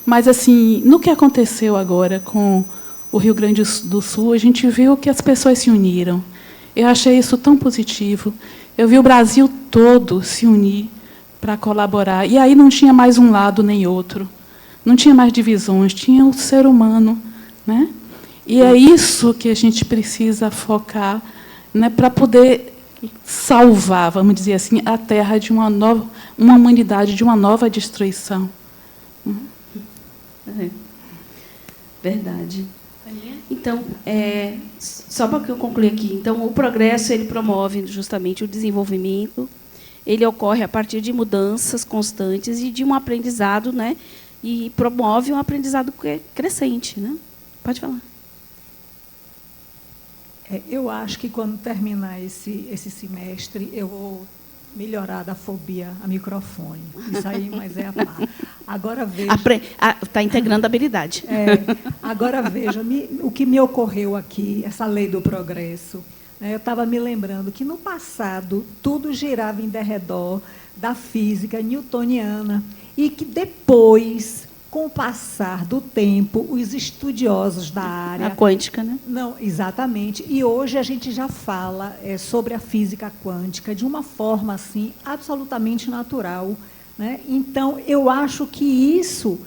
Mas, assim, no que aconteceu agora com o Rio Grande do Sul, a gente viu que as pessoas se uniram. Eu achei isso tão positivo. Eu vi o Brasil todo se unir para colaborar. E aí não tinha mais um lado nem outro. Não tinha mais divisões, tinha o ser humano. Né? E é isso que a gente precisa focar, né, para poder salvar, vamos dizer assim, a Terra de uma humanidade de uma nova destruição. Verdade. Então, só para que eu concluir aqui, então o progresso ele promove justamente o desenvolvimento, ele ocorre a partir de mudanças constantes e de um aprendizado, né, e promove um aprendizado crescente, né? Pode falar. Eu acho que quando terminar esse semestre, eu vou melhorar da fobia a microfone. Isso aí, mas é a par. Agora veja... Está integrando a habilidade. Agora veja, o que me ocorreu aqui, essa lei do progresso. Eu estava me lembrando que, no passado, tudo girava em derredor da física newtoniana e que depois... Com o passar do tempo, os estudiosos da área... A quântica, né? Não, exatamente. E hoje a gente já fala sobre a física quântica de uma forma assim, absolutamente natural. Né? Então, eu acho que isso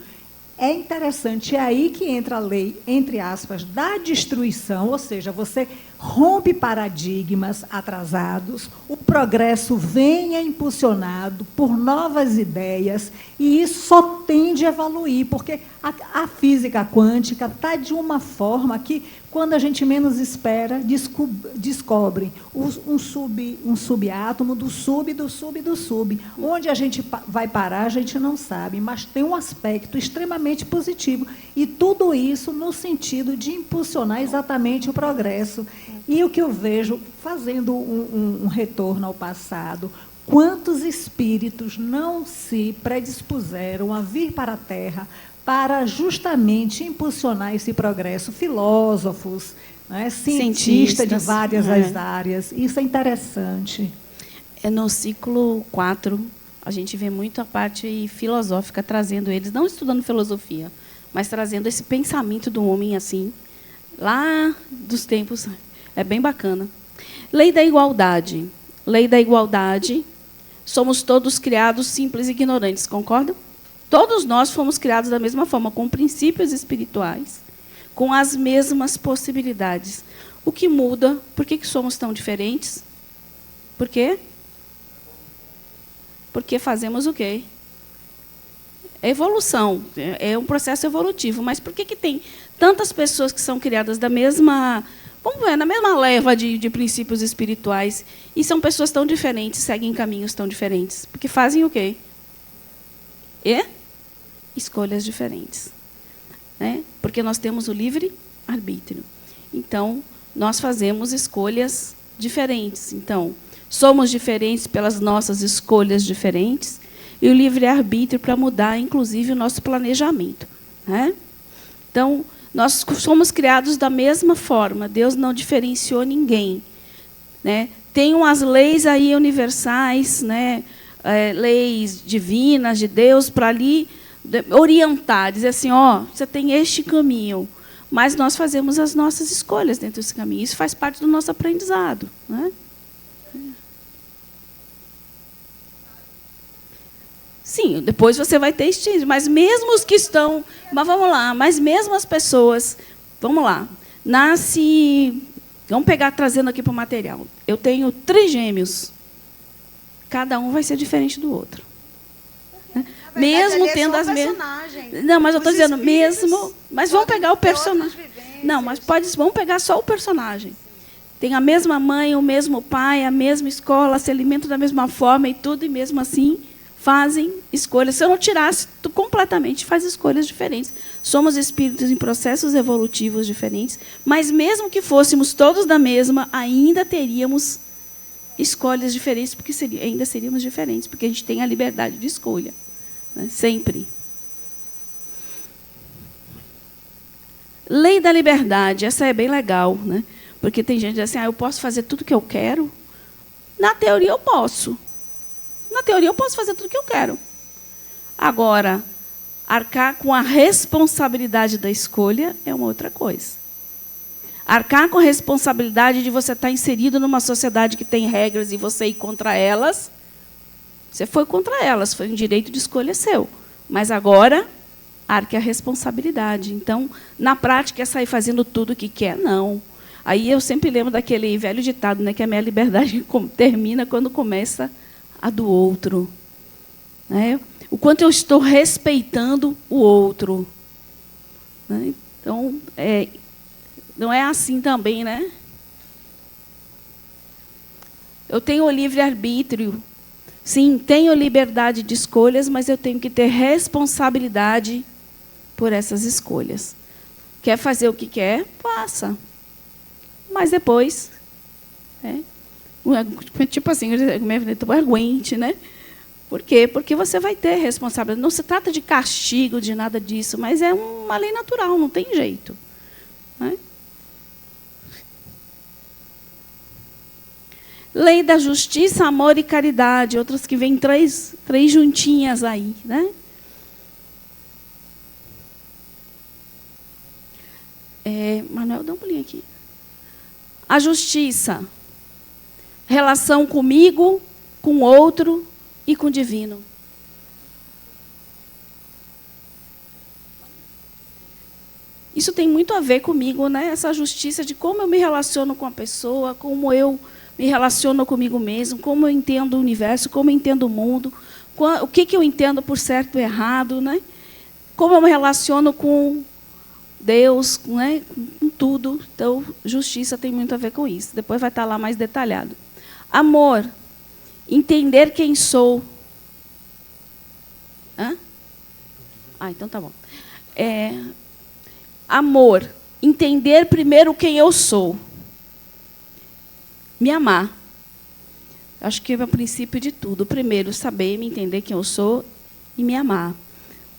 é interessante. É aí que entra a lei, entre aspas, da destruição, ou seja, você rompe paradigmas atrasados, o progresso venha impulsionado por novas ideias, e isso só tende a evoluir, porque a física quântica está de uma forma que, quando a gente menos espera, descobre um subátomo do sub, do sub, do sub. Onde a gente vai parar, a gente não sabe, mas tem um aspecto extremamente positivo. E tudo isso no sentido de impulsionar exatamente o progresso. E o que eu vejo, fazendo um retorno ao passado, quantos espíritos não se predispuseram a vir para a Terra para justamente impulsionar esse progresso? Filósofos, né, cientistas de várias áreas. Isso é interessante. No ciclo 4, a gente vê muito a parte filosófica, trazendo eles, não estudando filosofia, mas trazendo esse pensamento do homem assim, lá dos tempos. É bem bacana. Lei da igualdade. Lei da igualdade. Somos todos criados simples e ignorantes, concordam? Todos nós fomos criados da mesma forma, com princípios espirituais, com as mesmas possibilidades. O que muda? Por que somos tão diferentes? Por quê? Porque fazemos o quê? Evolução. É um processo evolutivo. Mas por que tem tantas pessoas que são criadas da mesma... Vamos ver, na mesma leva de princípios espirituais, e são pessoas tão diferentes, seguem caminhos tão diferentes? Porque fazem o quê? Escolhas diferentes, né? Porque nós temos o livre-arbítrio. Então, nós fazemos escolhas diferentes. Então, somos diferentes pelas nossas escolhas diferentes, e o livre-arbítrio para mudar, inclusive, o nosso planejamento, né? Então, nós somos criados da mesma forma. Deus não diferenciou ninguém, né? Tem umas leis aí universais, né? Leis divinas de Deus para ali orientar, dizer assim, você tem este caminho, mas nós fazemos as nossas escolhas dentro desse caminho. Isso faz parte do nosso aprendizado, né? Sim, depois você vai ter estímulo, mas mesmo os que estão... Mas vamos lá, mas mesmo as pessoas... Vamos lá. Vamos pegar, trazendo aqui para o material. Eu tenho trigêmeos. Cada um vai ser diferente do outro. Né? Mesmo tendo as mesmas... Não, mas eu estou dizendo, mesmo... Mas vamos pegar o personagem. Não, mas vamos pegar só o personagem. Tem a mesma mãe, o mesmo pai, a mesma escola, se alimentam da mesma forma e tudo, e mesmo assim... fazem escolhas. Se eu não tirasse completamente, faz escolhas diferentes. Somos espíritos em processos evolutivos diferentes, mas mesmo que fôssemos todos da mesma, ainda teríamos escolhas diferentes, porque ainda seríamos diferentes, porque a gente tem a liberdade de escolha, né? Sempre. Lei da liberdade, essa é bem legal, né? Porque tem gente que diz assim, eu posso fazer tudo o que eu quero. Na teoria, eu posso. Na teoria, eu posso fazer tudo o que eu quero. Agora, arcar com a responsabilidade da escolha é uma outra coisa. Arcar com a responsabilidade de você estar inserido numa sociedade que tem regras e você ir contra elas, você foi contra elas, foi um direito de escolha seu. Mas agora, arque a responsabilidade. Então, na prática, é sair fazendo tudo o que quer? Não. Aí eu sempre lembro daquele velho ditado, né, que a minha liberdade termina quando começa a do outro, né? O quanto eu estou respeitando o outro, né? Então, não é assim também, né? Eu tenho o livre-arbítrio. Sim, tenho liberdade de escolhas, mas eu tenho que ter responsabilidade por essas escolhas. Quer fazer o que quer? Faça. Mas depois... tipo assim, aguente, né? Por quê? Porque você vai ter responsabilidade. Não se trata de castigo, de nada disso, mas é uma lei natural, não tem jeito, né? Lei da justiça, amor e caridade, outras que vêm três juntinhas aí, né? Manuel, dá um pulinho aqui. A justiça, relação comigo, com o outro e com o divino. isso tem muito a ver comigo, né? Essa justiça de como eu me relaciono com a pessoa, como eu me relaciono comigo mesmo, como eu entendo o universo, como eu entendo o mundo, o que eu entendo por certo e errado, né? Como eu me relaciono com Deus, né? Com tudo. Então, justiça tem muito a ver com isso. Depois vai estar lá mais detalhado. Amor, entender quem sou. Hã? Então tá bom. Amor, entender primeiro quem eu sou. Me amar. Acho que é o princípio de tudo. Primeiro, saber, me entender quem eu sou e me amar.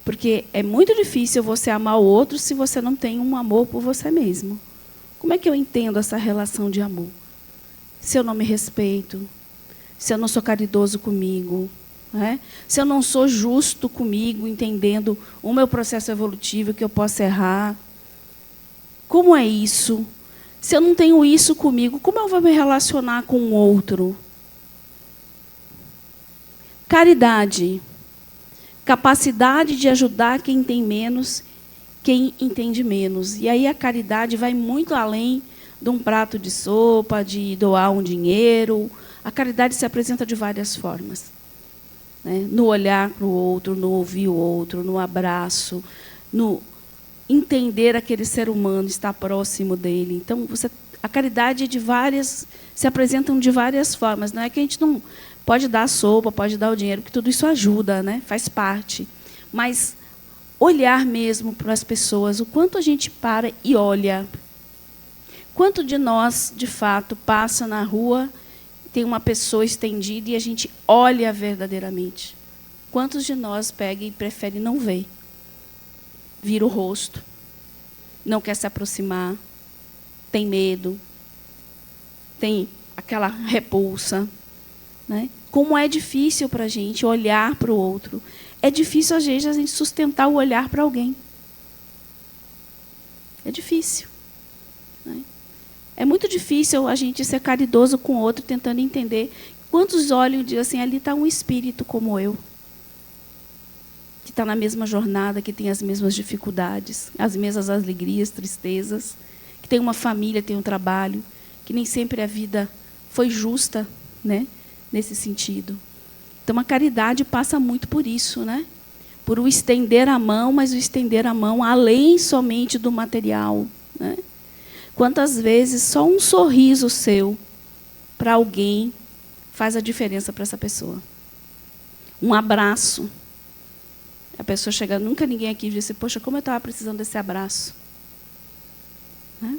Porque é muito difícil você amar o outro se você não tem um amor por você mesmo. Como é que eu entendo essa relação de amor? Se eu não me respeito, se eu não sou caridoso comigo, né? Se eu não sou justo comigo, entendendo o meu processo evolutivo, que eu posso errar. Como é isso? Se eu não tenho isso comigo, como eu vou me relacionar com o outro? Caridade. Capacidade de ajudar quem tem menos, quem entende menos. E aí a caridade vai muito além de um prato de sopa, de doar um dinheiro. A caridade se apresenta de várias formas, né? No olhar para o outro, no ouvir o outro, no abraço, no entender aquele ser humano, estar próximo dele. Então, a caridade se apresentam de várias formas. Não é que a gente não pode dar a sopa, pode dar o dinheiro, porque tudo isso ajuda, né? Faz parte. Mas olhar mesmo para as pessoas, o quanto a gente para e olha. Quanto de nós, de fato, passa na rua, tem uma pessoa estendida e a gente olha verdadeiramente? Quantos de nós pega e prefere não ver? Vira o rosto, não quer se aproximar, tem medo, tem aquela repulsa, né? Como é difícil para a gente olhar para o outro. É difícil, às vezes, a gente sustentar o olhar para alguém. É difícil, né? É muito difícil a gente ser caridoso com o outro, tentando entender. Quantos olham e dizem assim, ali está um espírito como eu, que está na mesma jornada, que tem as mesmas dificuldades, as mesmas alegrias, tristezas, que tem uma família, tem um trabalho, que nem sempre a vida foi justa, né, nesse sentido. Então, a caridade passa muito por isso, né? Por o estender a mão, mas o estender a mão além somente do material, né? Quantas vezes só um sorriso seu para alguém faz a diferença para essa pessoa? Um abraço. A pessoa chega, nunca ninguém aqui disse, poxa, como eu estava precisando desse abraço. Né?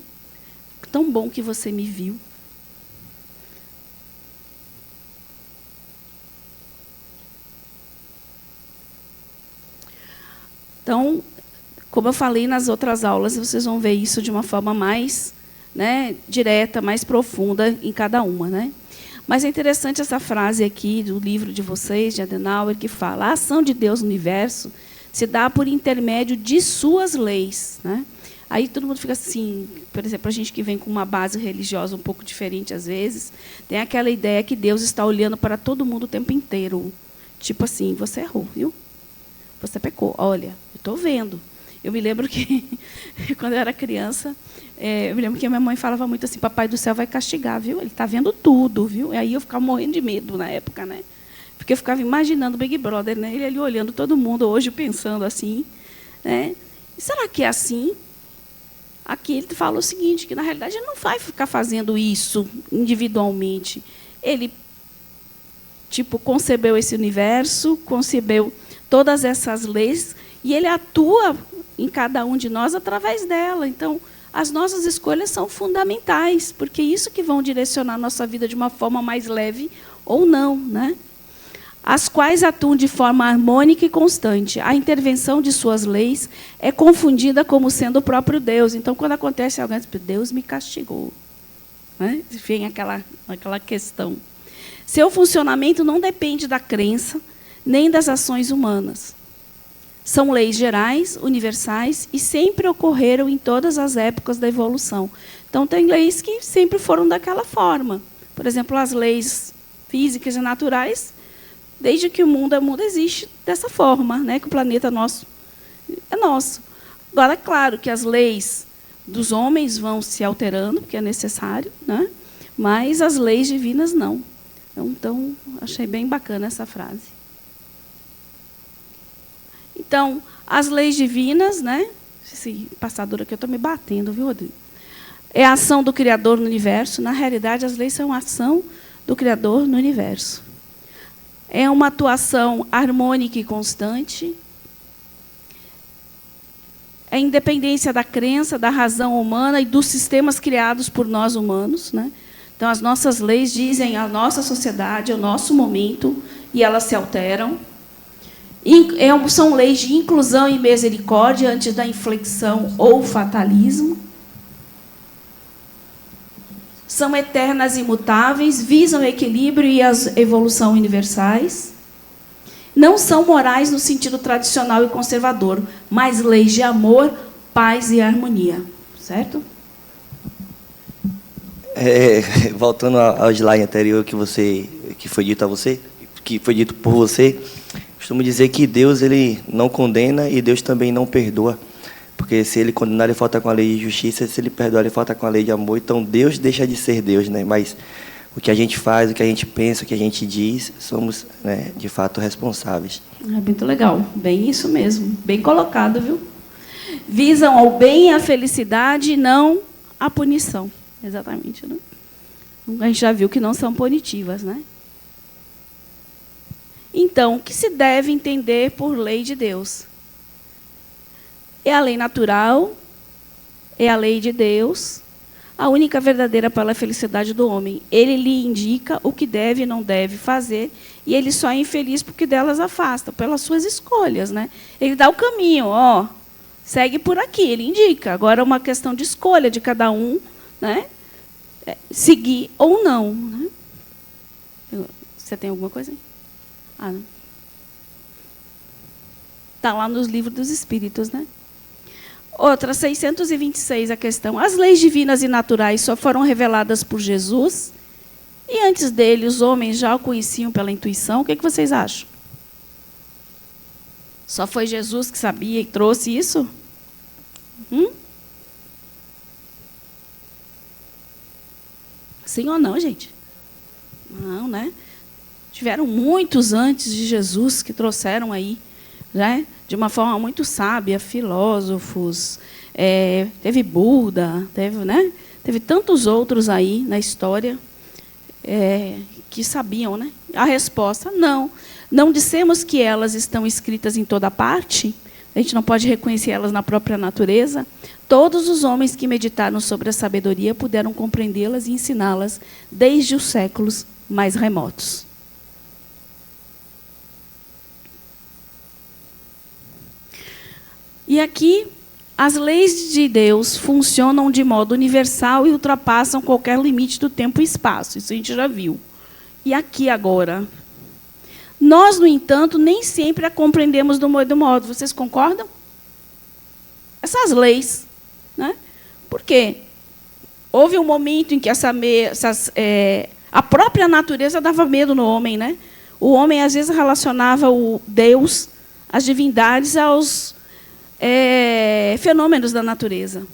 Tão bom que você me viu. Então, como eu falei nas outras aulas, vocês vão ver isso de uma forma mais, né, direta, mais profunda em cada uma, né? Mas é interessante essa frase aqui do livro de vocês, de Adenauer, que fala: a ação de Deus no universo se dá por intermédio de suas leis, né? Aí todo mundo fica assim, por exemplo, a gente que vem com uma base religiosa um pouco diferente às vezes, tem aquela ideia que Deus está olhando para todo mundo o tempo inteiro. Tipo assim, você errou, viu? Você pecou. Olha, eu estou vendo. Eu me lembro que, quando eu era criança, eu me lembro que a minha mãe falava muito assim, papai do céu vai castigar, viu? Ele está vendo tudo, viu? E aí eu ficava morrendo de medo na época, né? Porque eu ficava imaginando o Big Brother, né? Ele ali olhando todo mundo, hoje pensando assim, né? E será que é assim? Aqui ele fala o seguinte, que na realidade ele não vai ficar fazendo isso individualmente. Ele, tipo, concebeu esse universo, concebeu todas essas leis, e ele atua em cada um de nós através dela. Então, as nossas escolhas são fundamentais, porque é isso que vão direcionar a nossa vida de uma forma mais leve ou não, né? As quais atuam de forma harmônica e constante. A intervenção de suas leis é confundida como sendo o próprio Deus. Então, quando acontece algo, Deus me castigou, né? Vem aquela questão. Seu funcionamento não depende da crença, nem das ações humanas. São leis gerais, universais, e sempre ocorreram em todas as épocas da evolução. Então, tem leis que sempre foram daquela forma. Por exemplo, as leis físicas e naturais, desde que o mundo existe dessa forma, né? Que o planeta nosso é nosso. Agora, claro que as leis dos homens vão se alterando, porque é necessário, né? Mas as leis divinas não. Então, achei bem bacana essa frase. Então, as leis divinas, né? Esse passador aqui, eu estou me batendo, viu, Rodrigo? É a ação do Criador no universo. Na realidade, as leis são a ação do Criador no universo. É uma atuação harmônica e constante. É a independência da crença, da razão humana e dos sistemas criados por nós humanos, né? Então, as nossas leis dizem a nossa sociedade, o nosso momento, e elas se alteram. São leis de inclusão e misericórdia antes da inflexão ou fatalismo. São eternas e imutáveis, visam o equilíbrio e a evolução universais. Não são morais no sentido tradicional e conservador, mas leis de amor, paz e harmonia. Certo? Voltando ao slide anterior que foi dito a você, que foi dito por você, costumo dizer que Deus ele não condena e Deus também não perdoa. Porque se ele condenar, ele falta com a lei de justiça, se ele perdoar, ele falta com a lei de amor. Então, Deus deixa de ser Deus, né? Mas o que a gente faz, o que a gente pensa, o que a gente diz, somos, né, de fato, responsáveis. É muito legal. Bem isso mesmo. Bem colocado, viu? Visam ao bem e à felicidade e não à punição. Exatamente, né? A gente já viu que não são punitivas, né? Então, o que se deve entender por lei de Deus? É a lei natural, é a lei de Deus, a única verdadeira para a felicidade do homem. Ele lhe indica o que deve e não deve fazer, e ele só é infeliz porque delas afasta, pelas suas escolhas, né? Ele dá o caminho, ó, segue por aqui, ele indica. Agora é uma questão de escolha de cada um, né? Seguir ou não. Né? Você tem alguma coisa aí? Ah, não. Está lá nos livros dos Espíritos, né? Outra, 626, a questão. As leis divinas e naturais só foram reveladas por Jesus e antes dele os homens já o conheciam pela intuição. O que vocês acham? Só foi Jesus que sabia e trouxe isso? Sim ou não, gente? Não, né? Tiveram muitos antes de Jesus que trouxeram aí, né? De uma forma muito sábia, filósofos, teve Buda, né? Teve tantos outros aí na história que sabiam, né? A resposta, não. Não dissemos que elas estão escritas em toda parte, a gente não pode reconhecer elas na própria natureza. Todos os homens que meditaram sobre a sabedoria puderam compreendê-las e ensiná-las desde os séculos mais remotos. E aqui, as leis de Deus funcionam de modo universal e ultrapassam qualquer limite do tempo e espaço. Isso a gente já viu. E aqui agora? Nós, no entanto, nem sempre a compreendemos do modo. Vocês concordam? Essas leis. Né? Por quê? Houve um momento em que a própria natureza dava medo no homem. Né? O homem, às vezes, relacionava o Deus, as divindades, aos fenômenos da natureza.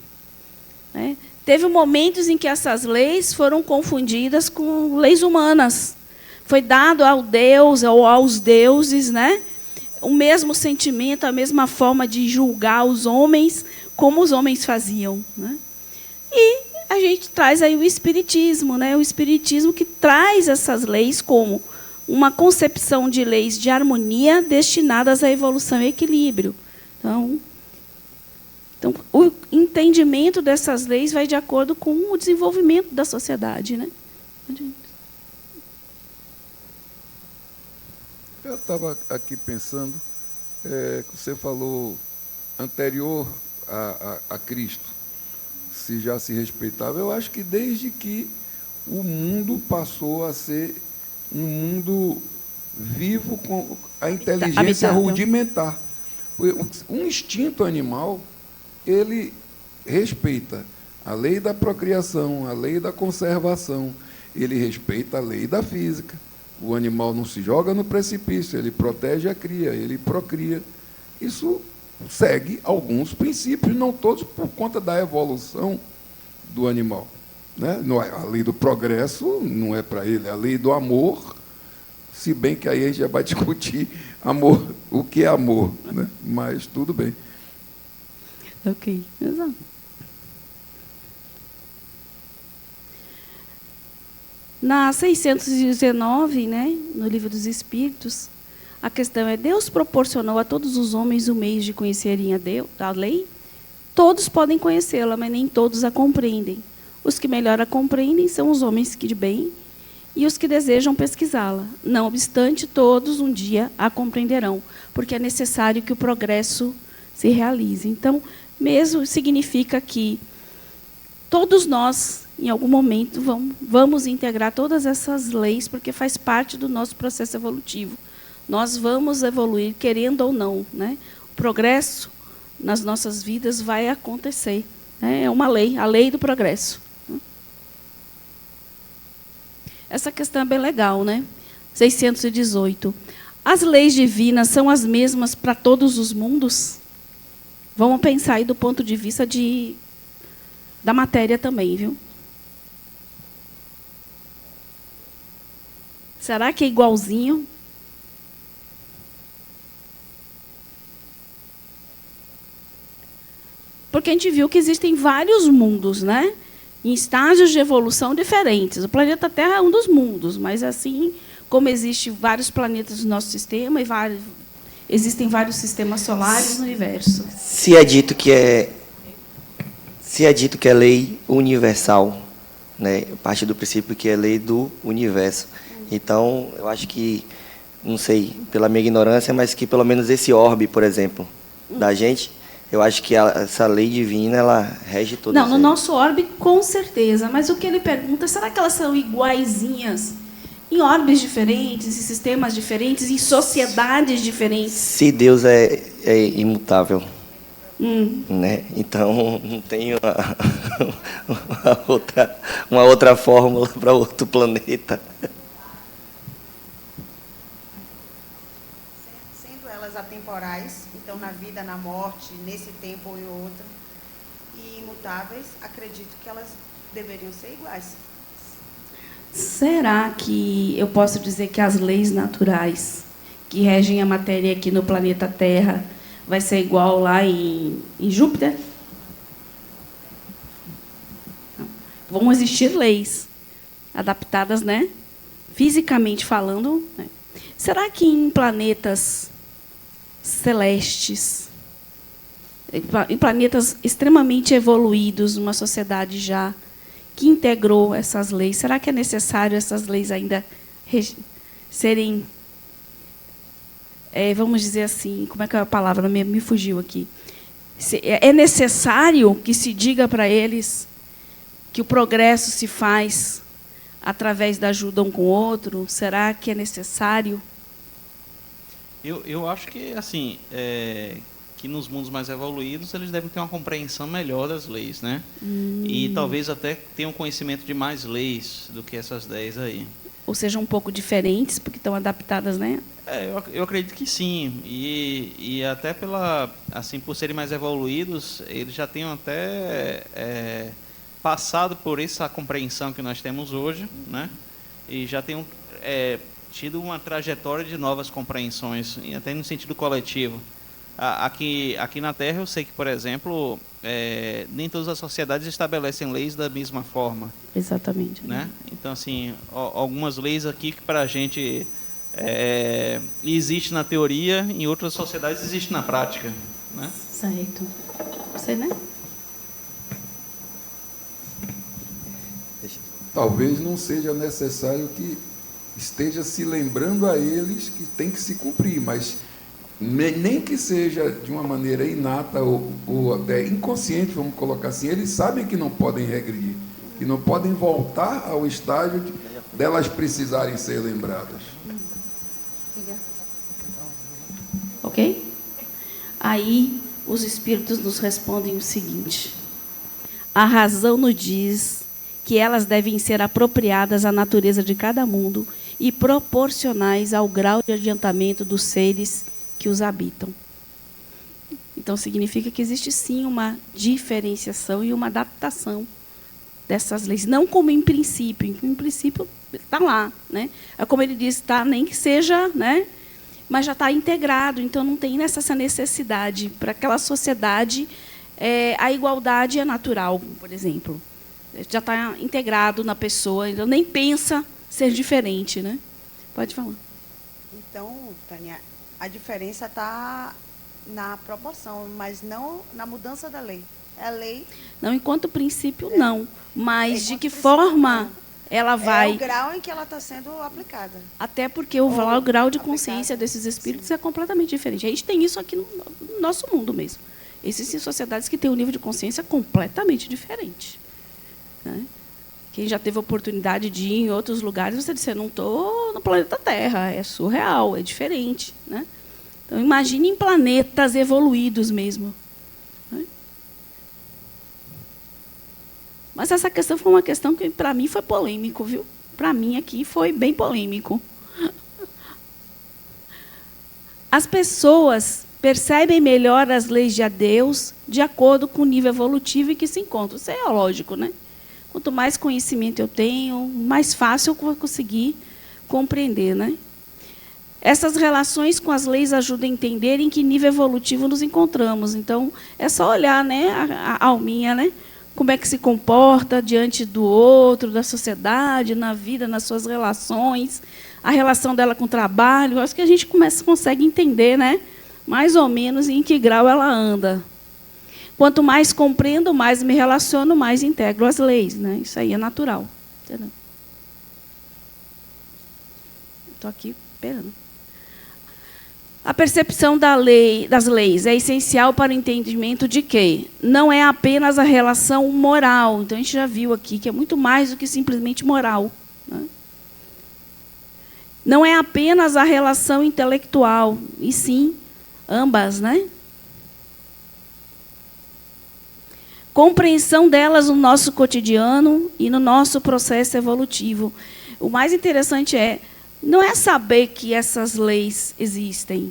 Né? Teve momentos em que essas leis foram confundidas com leis humanas. Foi dado ao Deus ou aos deuses, né, o mesmo sentimento, a mesma forma de julgar os homens, como os homens faziam. Né? E a gente traz aí o Espiritismo, né, o Espiritismo que traz essas leis como uma concepção de leis de harmonia destinadas à evolução e equilíbrio. Então, o entendimento dessas leis vai de acordo com o desenvolvimento da sociedade. Né? Eu estava aqui pensando, que você falou anterior a Cristo, se já se respeitava. Eu acho que desde que o mundo passou a ser um mundo vivo com a inteligência rudimentar. Um instinto animal, ele respeita a lei da procriação, a lei da conservação, ele respeita a lei da física. O animal não se joga no precipício, ele protege a cria, ele procria. Isso segue alguns princípios, não todos por conta da evolução do animal. Né? A lei do progresso não é para ele, é a lei do amor, se bem que aí a gente já vai discutir amor, o que é amor, né? Mas tudo bem. Ok, exato. Na 619, né, no Livro dos Espíritos, a questão é: Deus proporcionou a todos os homens o meio de conhecerem a lei? Todos podem conhecê-la, mas nem todos a compreendem. Os que melhor a compreendem são os homens que de bem e os que desejam pesquisá-la. Não obstante, todos um dia a compreenderão, porque é necessário que o progresso se realize. Então, mesmo significa que todos nós, em algum momento, vamos integrar todas essas leis, porque faz parte do nosso processo evolutivo. Nós vamos evoluir, querendo ou não, né? O progresso nas nossas vidas vai acontecer, né? É uma lei, a lei do progresso. Essa questão é bem legal, né? 618. As leis divinas são as mesmas para todos os mundos? Vamos pensar aí do ponto de vista da matéria também, viu? Será que é igualzinho? Porque a gente viu que existem vários mundos, né? Em estágios de evolução diferentes. O planeta Terra é um dos mundos, mas assim como existem vários planetas no nosso sistema e existem vários sistemas solares no universo. Se é dito que é lei universal, né? Parte do princípio que é lei do universo. Então, eu acho que, não sei, pela minha ignorância, mas que pelo menos esse orbe, por exemplo, da gente, eu acho que essa lei divina, ela rege todas. Não, no nosso orbe, com certeza. Mas o que ele pergunta, será que elas são iguaizinhas em orbes diferentes, em sistemas diferentes, em sociedades diferentes? Se Deus é imutável, né? Então não tem uma outra fórmula para outro planeta. Sendo elas atemporais, então na vida, na morte, nesse tempo ou em outro, e imutáveis, acredito que elas deveriam ser iguais. Será que eu posso dizer que as leis naturais que regem a matéria aqui no planeta Terra vai ser igual lá em Júpiter? Vão existir leis adaptadas, né? Fisicamente falando, né? Será que em planetas celestes, em planetas extremamente evoluídos, uma sociedade já que integrou essas leis, será que é necessário essas leis ainda serem, vamos dizer assim, como é que é a palavra? Me fugiu aqui. É necessário que se diga para eles que o progresso se faz através da ajuda um com o outro? Será que é necessário? Eu acho que, assim, que nos mundos mais evoluídos eles devem ter uma compreensão melhor das leis, né? E talvez até tenham conhecimento de mais leis do que essas 10 aí. Ou seja, um pouco diferentes, porque estão adaptadas, né? Eu acredito que sim. E até por serem mais evoluídos, eles já tenham até passado por essa compreensão que nós temos hoje, né? E já tenham tido uma trajetória de novas compreensões, até no sentido coletivo. Aqui na Terra, eu sei que, por exemplo, nem todas as sociedades estabelecem leis da mesma forma. Exatamente. Né? Então, assim, algumas leis aqui que para a gente existe na teoria, em outras sociedades existe na prática. Né? Certo. Você, né? Talvez não seja necessário que esteja se lembrando a eles que tem que se cumprir, mas nem que seja de uma maneira inata ou até inconsciente, vamos colocar assim, eles sabem que não podem regredir, que não podem voltar ao estágio delas precisarem ser lembradas. Ok? Aí os espíritos nos respondem o seguinte: a razão nos diz que elas devem ser apropriadas à natureza de cada mundo e proporcionais ao grau de adiantamento dos seres que os habitam. Então, significa que existe, sim, uma diferenciação e uma adaptação dessas leis. Não como em princípio está lá. Né? É como ele diz, tá, nem que seja, né? Mas já está integrado, então não tem essa necessidade. Para aquela sociedade, a igualdade é natural, por exemplo. Já está integrado na pessoa, então nem pensa ser diferente. Né? Pode falar. Então, Tânia, a diferença está na proporção, mas não na mudança da lei. É a lei... Não, enquanto princípio, não. Mas de que forma ela vai... É o grau em que ela está sendo aplicada. Até porque o grau de consciência desses espíritos é completamente diferente. A gente tem isso aqui no nosso mundo mesmo. Existem sociedades que têm um nível de consciência completamente diferente. Né? Quem já teve a oportunidade de ir em outros lugares, você disse, eu não estou no planeta Terra, é surreal, é diferente. Né? Então, imagine em planetas evoluídos mesmo. Né? Mas essa questão foi uma questão que, para mim, foi polêmico, viu? Para mim, aqui, foi bem polêmico. As pessoas percebem melhor as leis de Deus de acordo com o nível evolutivo em que se encontram. Isso é lógico, né? Quanto mais conhecimento eu tenho, mais fácil eu vou conseguir compreender. Né? Essas relações com as leis ajudam a entender em que nível evolutivo nos encontramos. Então, é só olhar, né, a alminha, né? Como é que se comporta diante do outro, da sociedade, na vida, nas suas relações, a relação dela com o trabalho. Acho que a gente consegue entender, né, mais ou menos em que grau ela anda. Quanto mais compreendo, mais me relaciono, mais integro as leis. Né? Isso aí é natural. Estou aqui esperando. A percepção das leis é essencial para o entendimento de que não é apenas a relação moral. Então, a gente já viu aqui que é muito mais do que simplesmente moral. Né? Não é apenas a relação intelectual, e sim ambas, né? Compreensão delas no nosso cotidiano e no nosso processo evolutivo. O mais interessante não é saber que essas leis existem,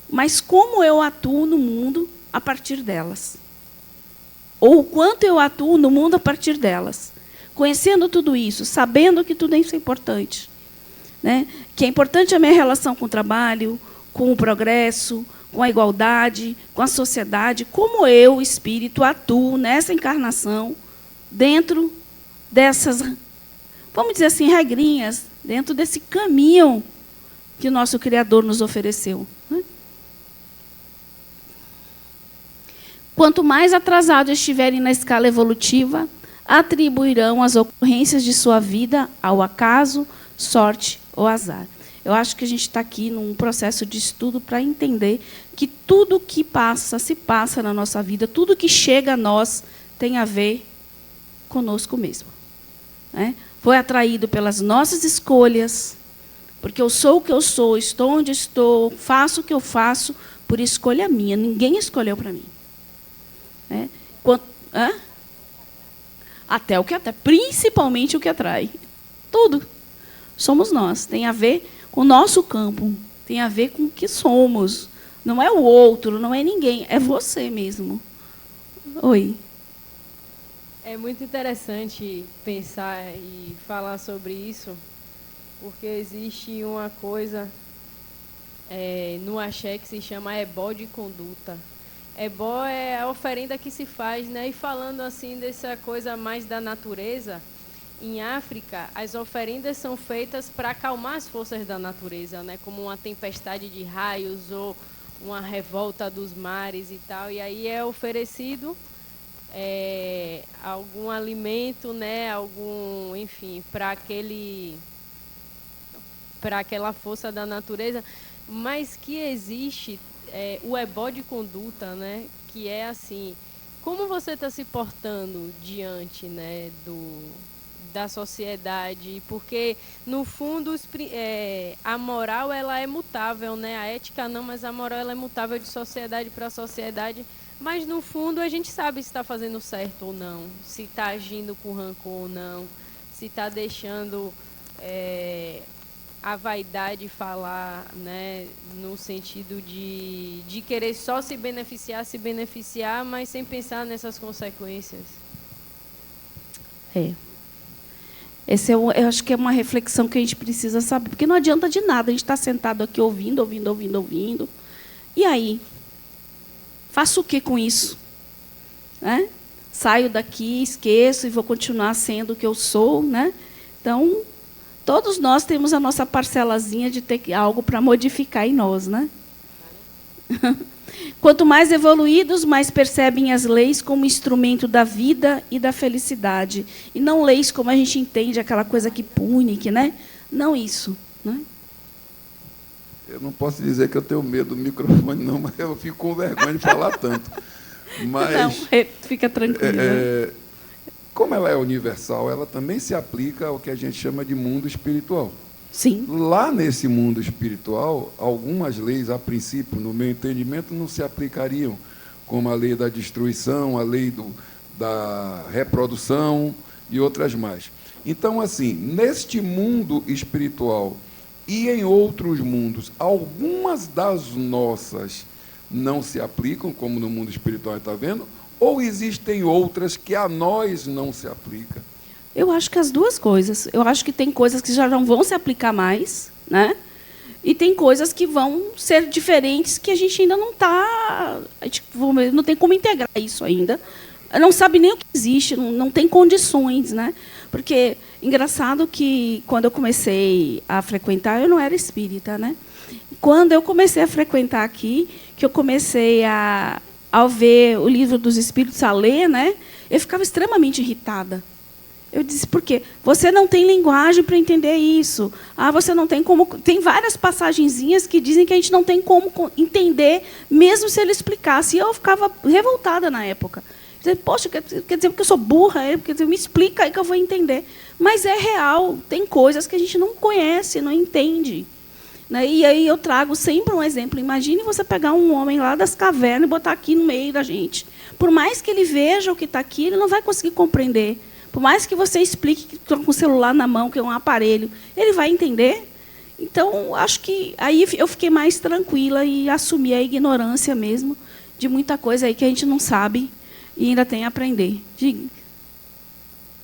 mas como eu atuo no mundo a partir delas. Ou o quanto eu atuo no mundo a partir delas. Conhecendo tudo isso, sabendo que tudo isso é importante. Né? Que é importante a minha relação com o trabalho, com o progresso, com a igualdade, com a sociedade, como eu, espírito, atuo nessa encarnação, dentro dessas, vamos dizer assim, regrinhas, dentro desse caminho que o nosso Criador nos ofereceu. Né? Quanto mais atrasados estiverem na escala evolutiva, atribuirão as ocorrências de sua vida ao acaso, sorte ou azar. Eu acho que a gente está aqui num processo de estudo para entender que tudo que se passa na nossa vida, tudo que chega a nós tem a ver conosco mesmo. Né? Foi atraído pelas nossas escolhas, porque eu sou o que eu sou, estou onde estou, faço o que eu faço, por escolha minha. Ninguém escolheu para mim. Né? Até o que atrai, principalmente o que atrai. Tudo. Somos nós. Tem a ver com o nosso campo, tem a ver com o que somos. Não é o outro, não é ninguém, é você mesmo. Oi. É muito interessante pensar e falar sobre isso, porque existe uma coisa no axé que se chama ebó de conduta. Ebó é a oferenda que se faz, né? E falando assim dessa coisa mais da natureza, em África, as oferendas são feitas para acalmar as forças da natureza, né? Como uma tempestade de raios ou uma revolta dos mares e tal. E aí é oferecido algum alimento, né? Enfim, para aquela força da natureza, mas que existe o ebó de conduta, né? Que é assim, como você está se portando diante, né, da sociedade, porque no fundo a moral ela é mutável, né? A ética não, mas a moral ela é mutável de sociedade para sociedade, mas no fundo a gente sabe se está fazendo certo ou não, se está agindo com rancor ou não, se está deixando a vaidade falar, né, no sentido de querer só se beneficiar, mas sem pensar nessas consequências. Eu acho que é uma reflexão que a gente precisa saber, porque não adianta de nada a gente estar sentado aqui ouvindo. E aí? Faço o que com isso? Né? Saio daqui, esqueço e vou continuar sendo o que eu sou, né? Então, todos nós temos a nossa parcelazinha de ter algo para modificar em nós, né? Quanto mais evoluídos, mais percebem as leis como instrumento da vida e da felicidade. E não leis como a gente entende, aquela coisa que pune, né? Não isso. Né? Eu não posso dizer que eu tenho medo do microfone, não, mas eu fico com vergonha de falar tanto. Mas, não, fica tranquilo. Como ela é universal, ela também se aplica ao que a gente chama de mundo espiritual. Sim. Lá nesse mundo espiritual, algumas leis, a princípio, no meu entendimento, não se aplicariam, como a lei da destruição, a lei da reprodução e outras mais. Então, assim, neste mundo espiritual e em outros mundos, algumas das nossas não se aplicam, como no mundo espiritual está vendo, ou existem outras que a nós não se aplicam? Eu acho que as duas coisas. Eu acho que tem coisas que já não vão se aplicar mais, né? E tem coisas que vão ser diferentes que a gente ainda não está... não tem como integrar isso ainda. Não sabe nem o que existe, não tem condições, né? Porque, engraçado que, quando eu comecei a frequentar, eu não era espírita, né? Quando eu comecei a frequentar aqui, que eu comecei ao ver o livro dos Espíritos, a ler, né? Eu ficava extremamente irritada. Eu disse, por quê? Você não tem linguagem para entender isso. Você não tem como... Tem várias passagenzinhas que dizem que a gente não tem como entender, mesmo se ele explicasse. E eu ficava revoltada na época. Poxa, quer dizer que eu sou burra? Quer dizer, me explica aí que eu vou entender. Mas é real. Tem coisas que a gente não conhece, não entende. E aí eu trago sempre um exemplo. Imagine você pegar um homem lá das cavernas e botar aqui no meio da gente. Por mais que ele veja o que está aqui, ele não vai conseguir compreender. Por mais que você explique que está com o celular na mão, que é um aparelho, ele vai entender? Então, acho que aí eu fiquei mais tranquila e assumi a ignorância mesmo de muita coisa aí que a gente não sabe e ainda tem a aprender. Diga.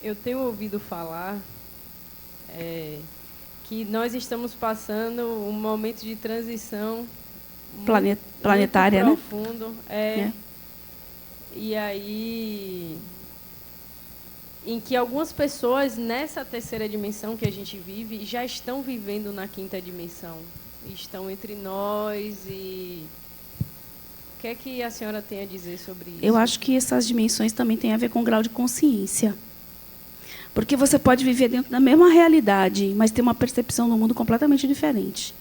Eu tenho ouvido falar que nós estamos passando um momento de transição planetária, muito profundo, né? E aí, em que algumas pessoas nessa terceira dimensão que a gente vive já estão vivendo na quinta dimensão, estão entre nós. E o que é que a senhora tem a dizer sobre isso? Eu acho que essas dimensões também têm a ver com o grau de consciência. Porque você pode viver dentro da mesma realidade, mas ter uma percepção do mundo completamente diferente.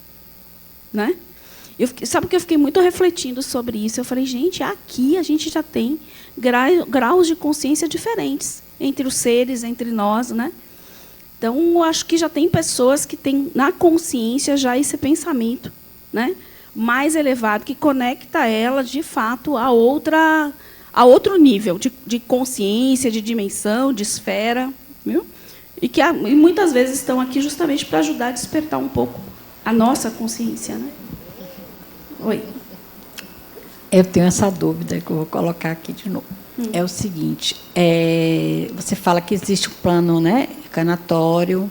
Né? Sabe que eu fiquei muito refletindo sobre isso. Eu falei, gente, aqui a gente já tem graus de consciência diferentes entre os seres, entre nós. Né? Então, eu acho que já tem pessoas que têm na consciência já esse pensamento, né, mais elevado, que conecta ela, de fato, a outro nível de consciência, de dimensão, de esfera. Viu? E muitas vezes estão aqui justamente para ajudar a despertar um pouco a nossa consciência. Né? Oi. Eu tenho essa dúvida que eu vou colocar aqui de novo. É o seguinte, você fala que existe um plano, né, reencarnatório.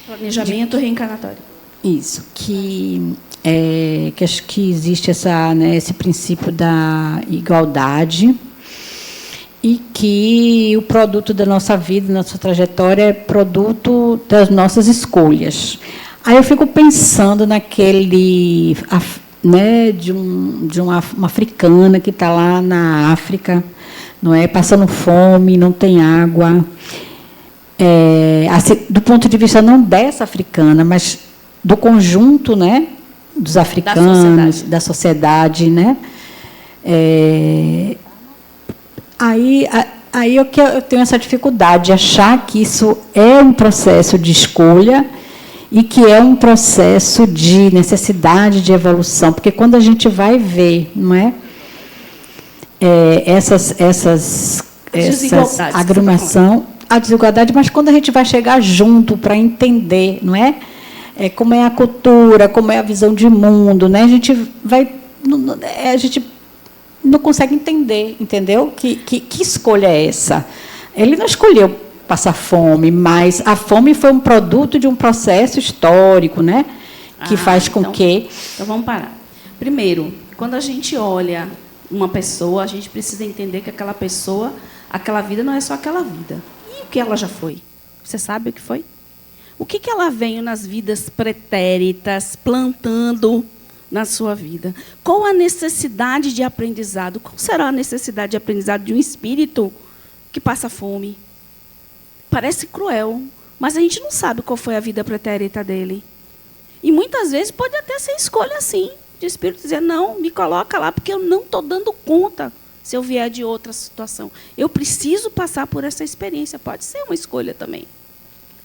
Planejamento reencarnatório. Isso, que acho que existe esse princípio da igualdade e que o produto da nossa vida, nossa trajetória, é produto das nossas escolhas. Aí eu fico pensando naquele, né, de uma africana que está lá na África, não é, passando fome, não tem água. Assim, do ponto de vista não dessa africana, mas do conjunto, né, dos africanos, da sociedade, né? Aí eu tenho essa dificuldade de achar que isso é um processo de escolha e que é um processo de necessidade de evolução, porque quando a gente vai ver, não é, essas agrumação, a desigualdade, mas quando a gente vai chegar junto para entender, não é, como é a cultura, como é a visão de mundo, né? A gente não consegue entender, entendeu? Que escolha é essa? Ele não escolheu passar fome, mas a fome foi um produto de um processo histórico, né? Que faz com que... Então, vamos parar. Primeiro, quando a gente olha uma pessoa, a gente precisa entender que aquela pessoa, aquela vida não é só aquela vida. E o que ela já foi? Você sabe o que foi? O que ela veio nas vidas pretéritas, plantando na sua vida? Qual a necessidade de aprendizado? Qual será a necessidade de aprendizado de um espírito que passa fome? Parece cruel, mas a gente não sabe qual foi a vida pretérita dele. E muitas vezes pode até ser escolha assim, de espírito dizer, não, me coloca lá, porque eu não estou dando conta se eu vier de outra situação. Eu preciso passar por essa experiência. Pode ser uma escolha também.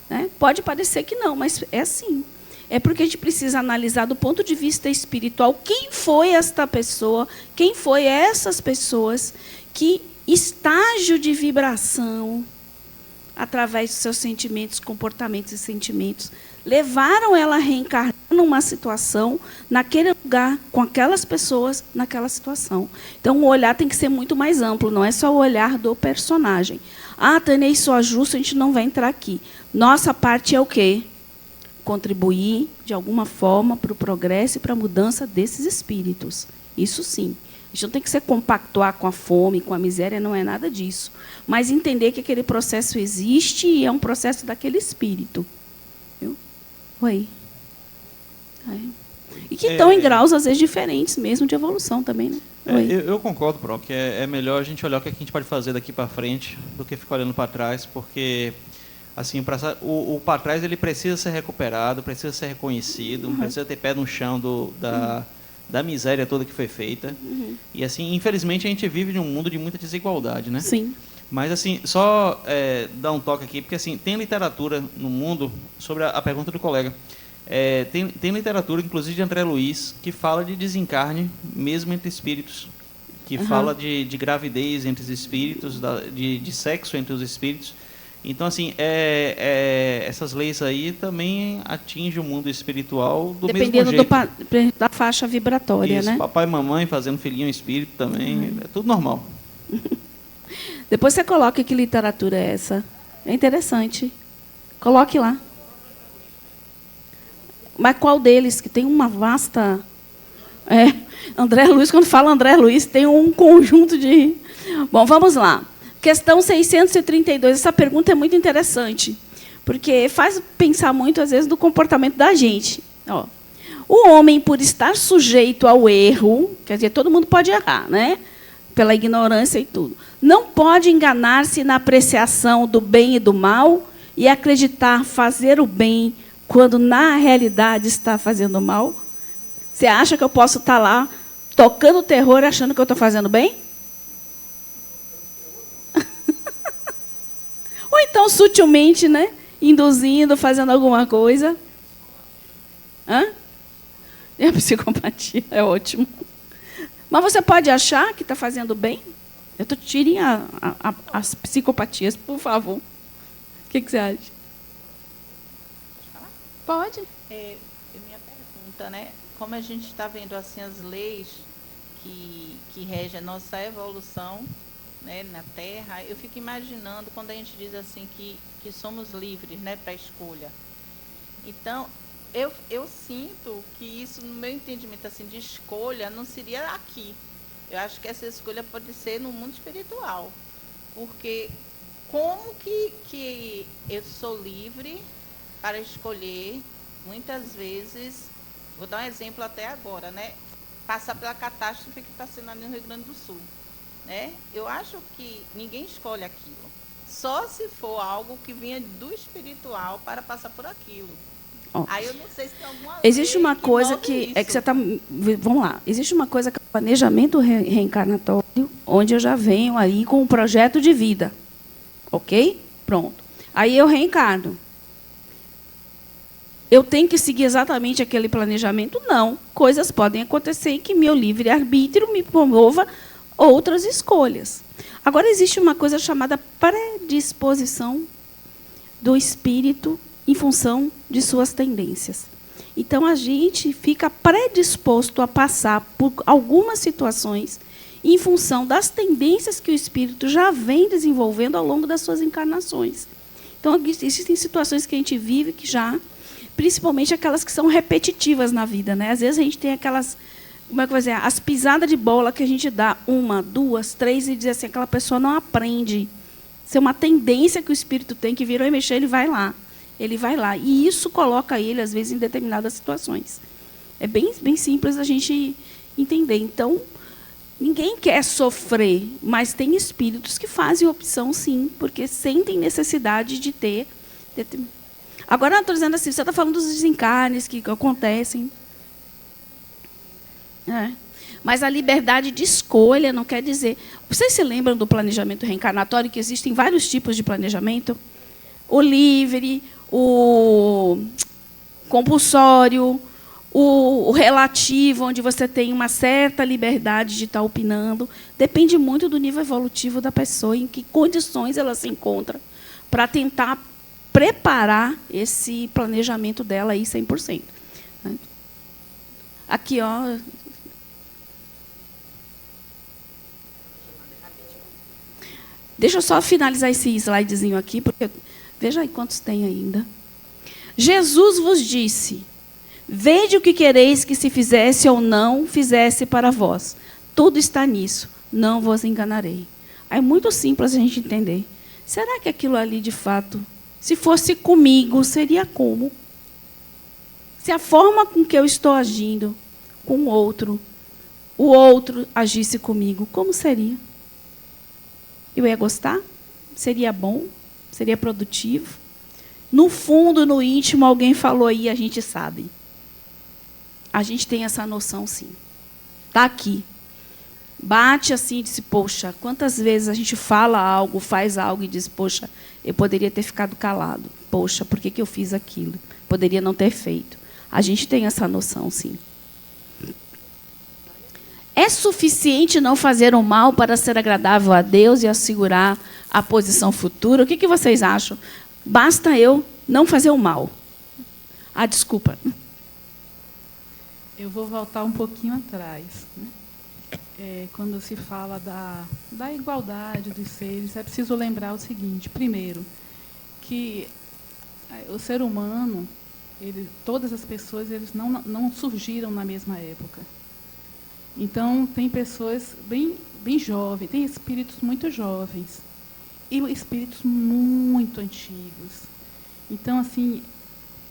Né? Pode parecer que não, mas é assim. É porque a gente precisa analisar do ponto de vista espiritual quem foi esta pessoa, quem foi essas pessoas, que estágio de vibração, através dos seus sentimentos, comportamentos e sentimentos, levaram ela a reencarnar numa situação, naquele lugar, com aquelas pessoas, naquela situação. Então, o olhar tem que ser muito mais amplo, não é só o olhar do personagem. Ah, Tânia, isso ajusta, a gente não vai entrar aqui. Nossa parte é o quê? Contribuir, de alguma forma, para o progresso e para a mudança desses espíritos. Isso sim. A gente não tem que se compactuar com a fome, com a miséria, não é nada disso. Mas entender que aquele processo existe e é um processo daquele espírito. Viu? Oi. E que estão em graus, às vezes, diferentes mesmo de evolução também, né? Eu concordo, Pro, que é melhor a gente olhar o que a gente pode fazer daqui para frente do que ficar olhando para trás, porque assim, o para trás ele precisa ser recuperado, precisa ser reconhecido, precisa ter pé no chão da miséria toda que foi feita. E assim, infelizmente a gente vive num mundo de muita desigualdade, né? Sim. Mas assim, só dar um toque aqui, porque assim, tem literatura no mundo sobre a pergunta do colega. Tem literatura, inclusive de André Luiz, que fala de desencarne mesmo entre espíritos, que fala de gravidez entre os espíritos, de sexo entre os espíritos. Então, assim, essas leis aí também atingem o mundo espiritual do mesmo jeito. Dependendo da faixa vibratória, isso, né? Papai e mamãe fazendo filhinho espírito também, é tudo normal. Depois você coloca que literatura é essa. É interessante. Coloque lá. Mas qual deles? Que tem uma vasta... André Luiz, quando fala André Luiz, tem um conjunto de... Bom, vamos lá. Questão 632. Essa pergunta é muito interessante, porque faz pensar muito, às vezes, do comportamento da gente. Ó, o homem, por estar sujeito ao erro, quer dizer, todo mundo pode errar, né? Pela ignorância e tudo, não pode enganar-se na apreciação do bem e do mal e acreditar fazer o bem quando, na realidade, está fazendo mal? Você acha que eu posso estar lá tocando terror achando que eu estou fazendo bem? Ou então, sutilmente, né? Induzindo, fazendo alguma coisa. E a psicopatia é ótimo. Mas você pode achar que está fazendo bem? Tirem as psicopatias, por favor. O que você acha? Pode. Minha pergunta, né? Como a gente está vendo assim as leis que regem a nossa evolução, né, na Terra, eu fico imaginando quando a gente diz assim que somos livres, né, para escolha. Então, eu sinto que isso, no meu entendimento assim, de escolha, não seria aqui. Eu acho que essa escolha pode ser no mundo espiritual. Porque como que eu sou livre para escolher, muitas vezes, vou dar um exemplo até agora, né, passar pela catástrofe que está sendo ali no Rio Grande do Sul. Né? Eu acho que ninguém escolhe aquilo. Só se for algo que vinha do espiritual para passar por aquilo. Aí eu não sei se tem alguma existe uma coisa que é que você está... Vamos lá. Existe uma coisa que é o planejamento reencarnatório, onde eu já venho aí com um projeto de vida. Ok? Pronto. Aí eu reencarno. Eu tenho que seguir exatamente aquele planejamento? Não. Coisas podem acontecer que meu livre-arbítrio me promova outras escolhas. Agora, existe uma coisa chamada predisposição do espírito em função de suas tendências. Então, a gente fica predisposto a passar por algumas situações em função das tendências que o espírito já vem desenvolvendo ao longo das suas encarnações. Então, existem situações que a gente vive que já, principalmente aquelas que são repetitivas na vida, né? Às vezes a gente tem aquelas, como é que vai dizer, as pisadas de bola que a gente dá 1, 2, 3 e diz assim, aquela pessoa não aprende. Isso é uma tendência que o espírito tem, que virou e mexeu, ele vai lá. Ele vai lá. E isso coloca ele, às vezes, em determinadas situações. É bem simples a gente entender. Então, ninguém quer sofrer, mas tem espíritos que fazem opção, sim, porque sentem necessidade de ter. Agora, eu estou dizendo assim, você está falando dos desencarnes que acontecem. Mas a liberdade de escolha não quer dizer... Vocês se lembram do planejamento reencarnatório, que existem vários tipos de planejamento? O livre, o compulsório, o relativo, onde você tem uma certa liberdade de estar opinando. Depende muito do nível evolutivo da pessoa, em que condições ela se encontra, para tentar preparar esse planejamento dela aí 100%. Aqui, ó... Deixa eu só finalizar esse slidezinho aqui, porque veja aí quantos tem ainda. Jesus vos disse, vede o que quereis que se fizesse ou não fizesse para vós. Tudo está nisso, não vos enganarei. É muito simples a gente entender. Será que aquilo ali, de fato, se fosse comigo, seria como? Se a forma com que eu estou agindo com o outro agisse comigo, como seria? Eu ia gostar? Seria bom? Seria produtivo? No fundo, no íntimo, alguém falou aí, a gente sabe. A gente tem essa noção, sim. Está aqui. Bate assim e diz, poxa, quantas vezes a gente fala algo, faz algo e diz, poxa, eu poderia ter ficado calado. Poxa, por que eu fiz aquilo? Poderia não ter feito. A gente tem essa noção, sim. É suficiente não fazer o mal para ser agradável a Deus e assegurar a posição futura? O que vocês acham? Basta eu não fazer o mal. Ah, desculpa. Eu vou voltar um pouquinho atrás. Quando se fala da igualdade dos seres, é preciso lembrar o seguinte. Primeiro, que o ser humano, todas as pessoas, eles não surgiram na mesma época. Então, tem pessoas bem jovens, tem espíritos muito jovens e espíritos muito antigos. Então, assim,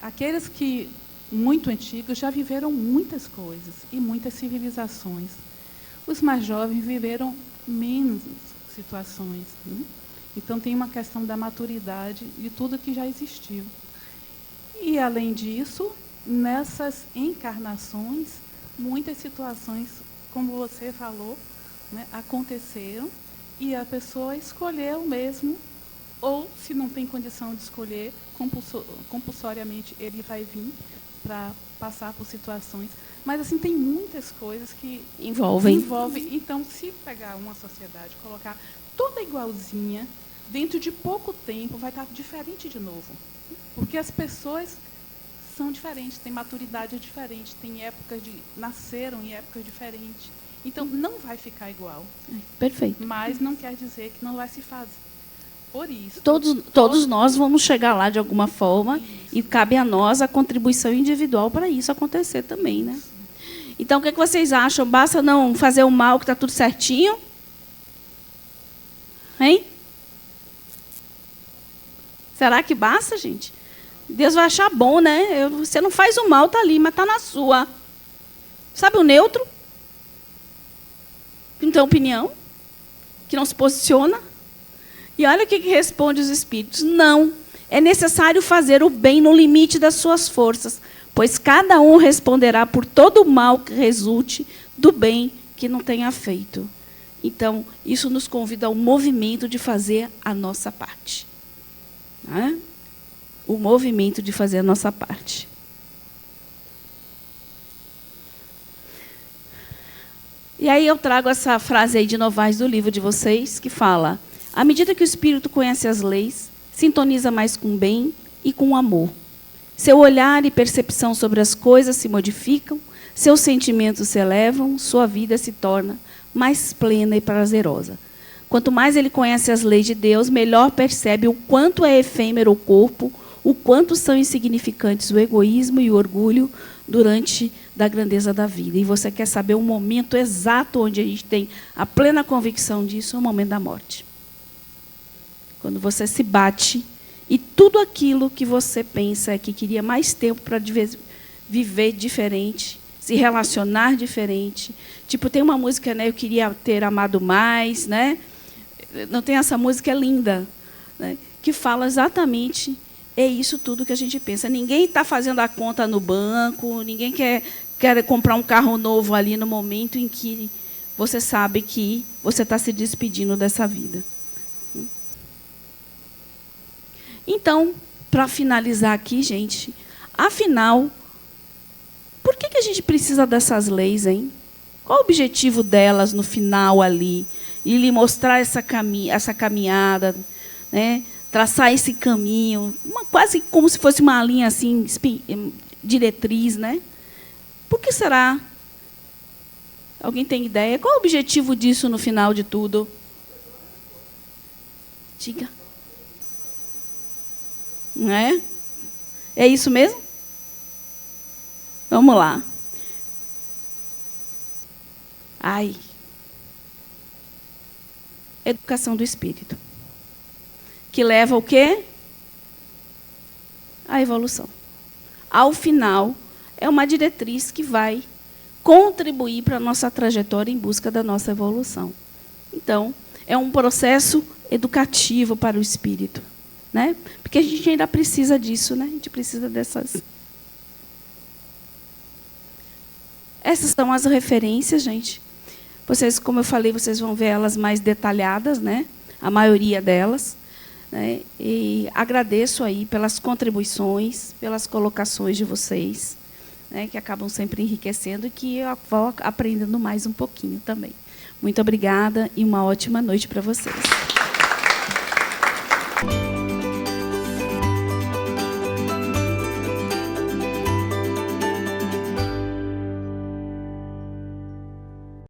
aqueles que, muito antigos, já viveram muitas coisas e muitas civilizações. Os mais jovens viveram menos situações. Né? Então, tem uma questão da maturidade de tudo que já existiu. E, além disso, nessas encarnações, muitas situações, como você falou, né, aconteceram e a pessoa escolheu mesmo, ou, se não tem condição de escolher, compulsoriamente ele vai vir para passar por situações. Mas, assim, tem muitas coisas que envolvem. Então, se pegar uma sociedade, colocar toda igualzinha, dentro de pouco tempo vai estar diferente de novo. Porque as pessoas são diferentes, têm maturidade diferente, têm épocas nasceram em épocas diferentes. Então, não vai ficar igual. Perfeito. Mas não quer dizer que não vai se fazer. Por isso. Todos nós vamos chegar lá de alguma forma, isso. E cabe a nós a contribuição individual para isso acontecer também, né? Então, o que vocês acham? Basta não fazer o mal, que está tudo certinho? Hein? Será que basta, gente? Deus vai achar bom, né? Você não faz o mal, está ali, mas está na sua. Sabe o neutro? Que não tem opinião? Que não se posiciona? E olha o que responde os espíritos. Não, é necessário fazer o bem no limite das suas forças, pois cada um responderá por todo o mal que resulte do bem que não tenha feito. Então, isso nos convida ao movimento de fazer a nossa parte. Né? O movimento de fazer a nossa parte. E aí eu trago essa frase aí de Novaes do livro de vocês, que fala: à medida que o espírito conhece as leis, sintoniza mais com o bem e com o amor. Seu olhar e percepção sobre as coisas se modificam, seus sentimentos se elevam, sua vida se torna mais plena e prazerosa. Quanto mais ele conhece as leis de Deus, melhor percebe o quanto é efêmero o corpo, o quanto são insignificantes o egoísmo e o orgulho durante da grandeza da vida. E você quer saber o momento exato onde a gente tem a plena convicção disso? É o momento da morte. Quando você se bate e tudo aquilo que você pensa é que queria mais tempo para viver diferente, se relacionar diferente. Tipo, tem uma música, né? Eu queria ter amado mais, né? Não tem essa música, é linda, né? Que fala exatamente, é isso tudo que a gente pensa. Ninguém está fazendo a conta no banco, ninguém quer comprar um carro novo ali no momento em que você sabe que você está se despedindo dessa vida. Então, para finalizar aqui, gente, afinal, por que a gente precisa dessas leis, hein? Qual o objetivo delas no final ali? E lhe mostrar essa caminhada, né? Traçar esse caminho, quase como se fosse uma linha assim, diretriz, né? Por que será? Alguém tem ideia? Qual o objetivo disso no final de tudo? Diga. Não é? É isso mesmo? Vamos lá. Ai. Educação do espírito. Que leva o quê? A evolução. Ao final, é uma diretriz que vai contribuir para a nossa trajetória em busca da nossa evolução. Então, é um processo educativo para o espírito, né? Porque a gente ainda precisa disso, né? A gente precisa dessas. Essas são as referências, gente. Vocês, como eu falei, vocês vão ver elas mais detalhadas, né? A maioria delas. Né? E agradeço aí pelas contribuições, pelas colocações de vocês, né? Que acabam sempre enriquecendo e que eu vou aprendendo mais um pouquinho também. Muito obrigada e uma ótima noite para vocês.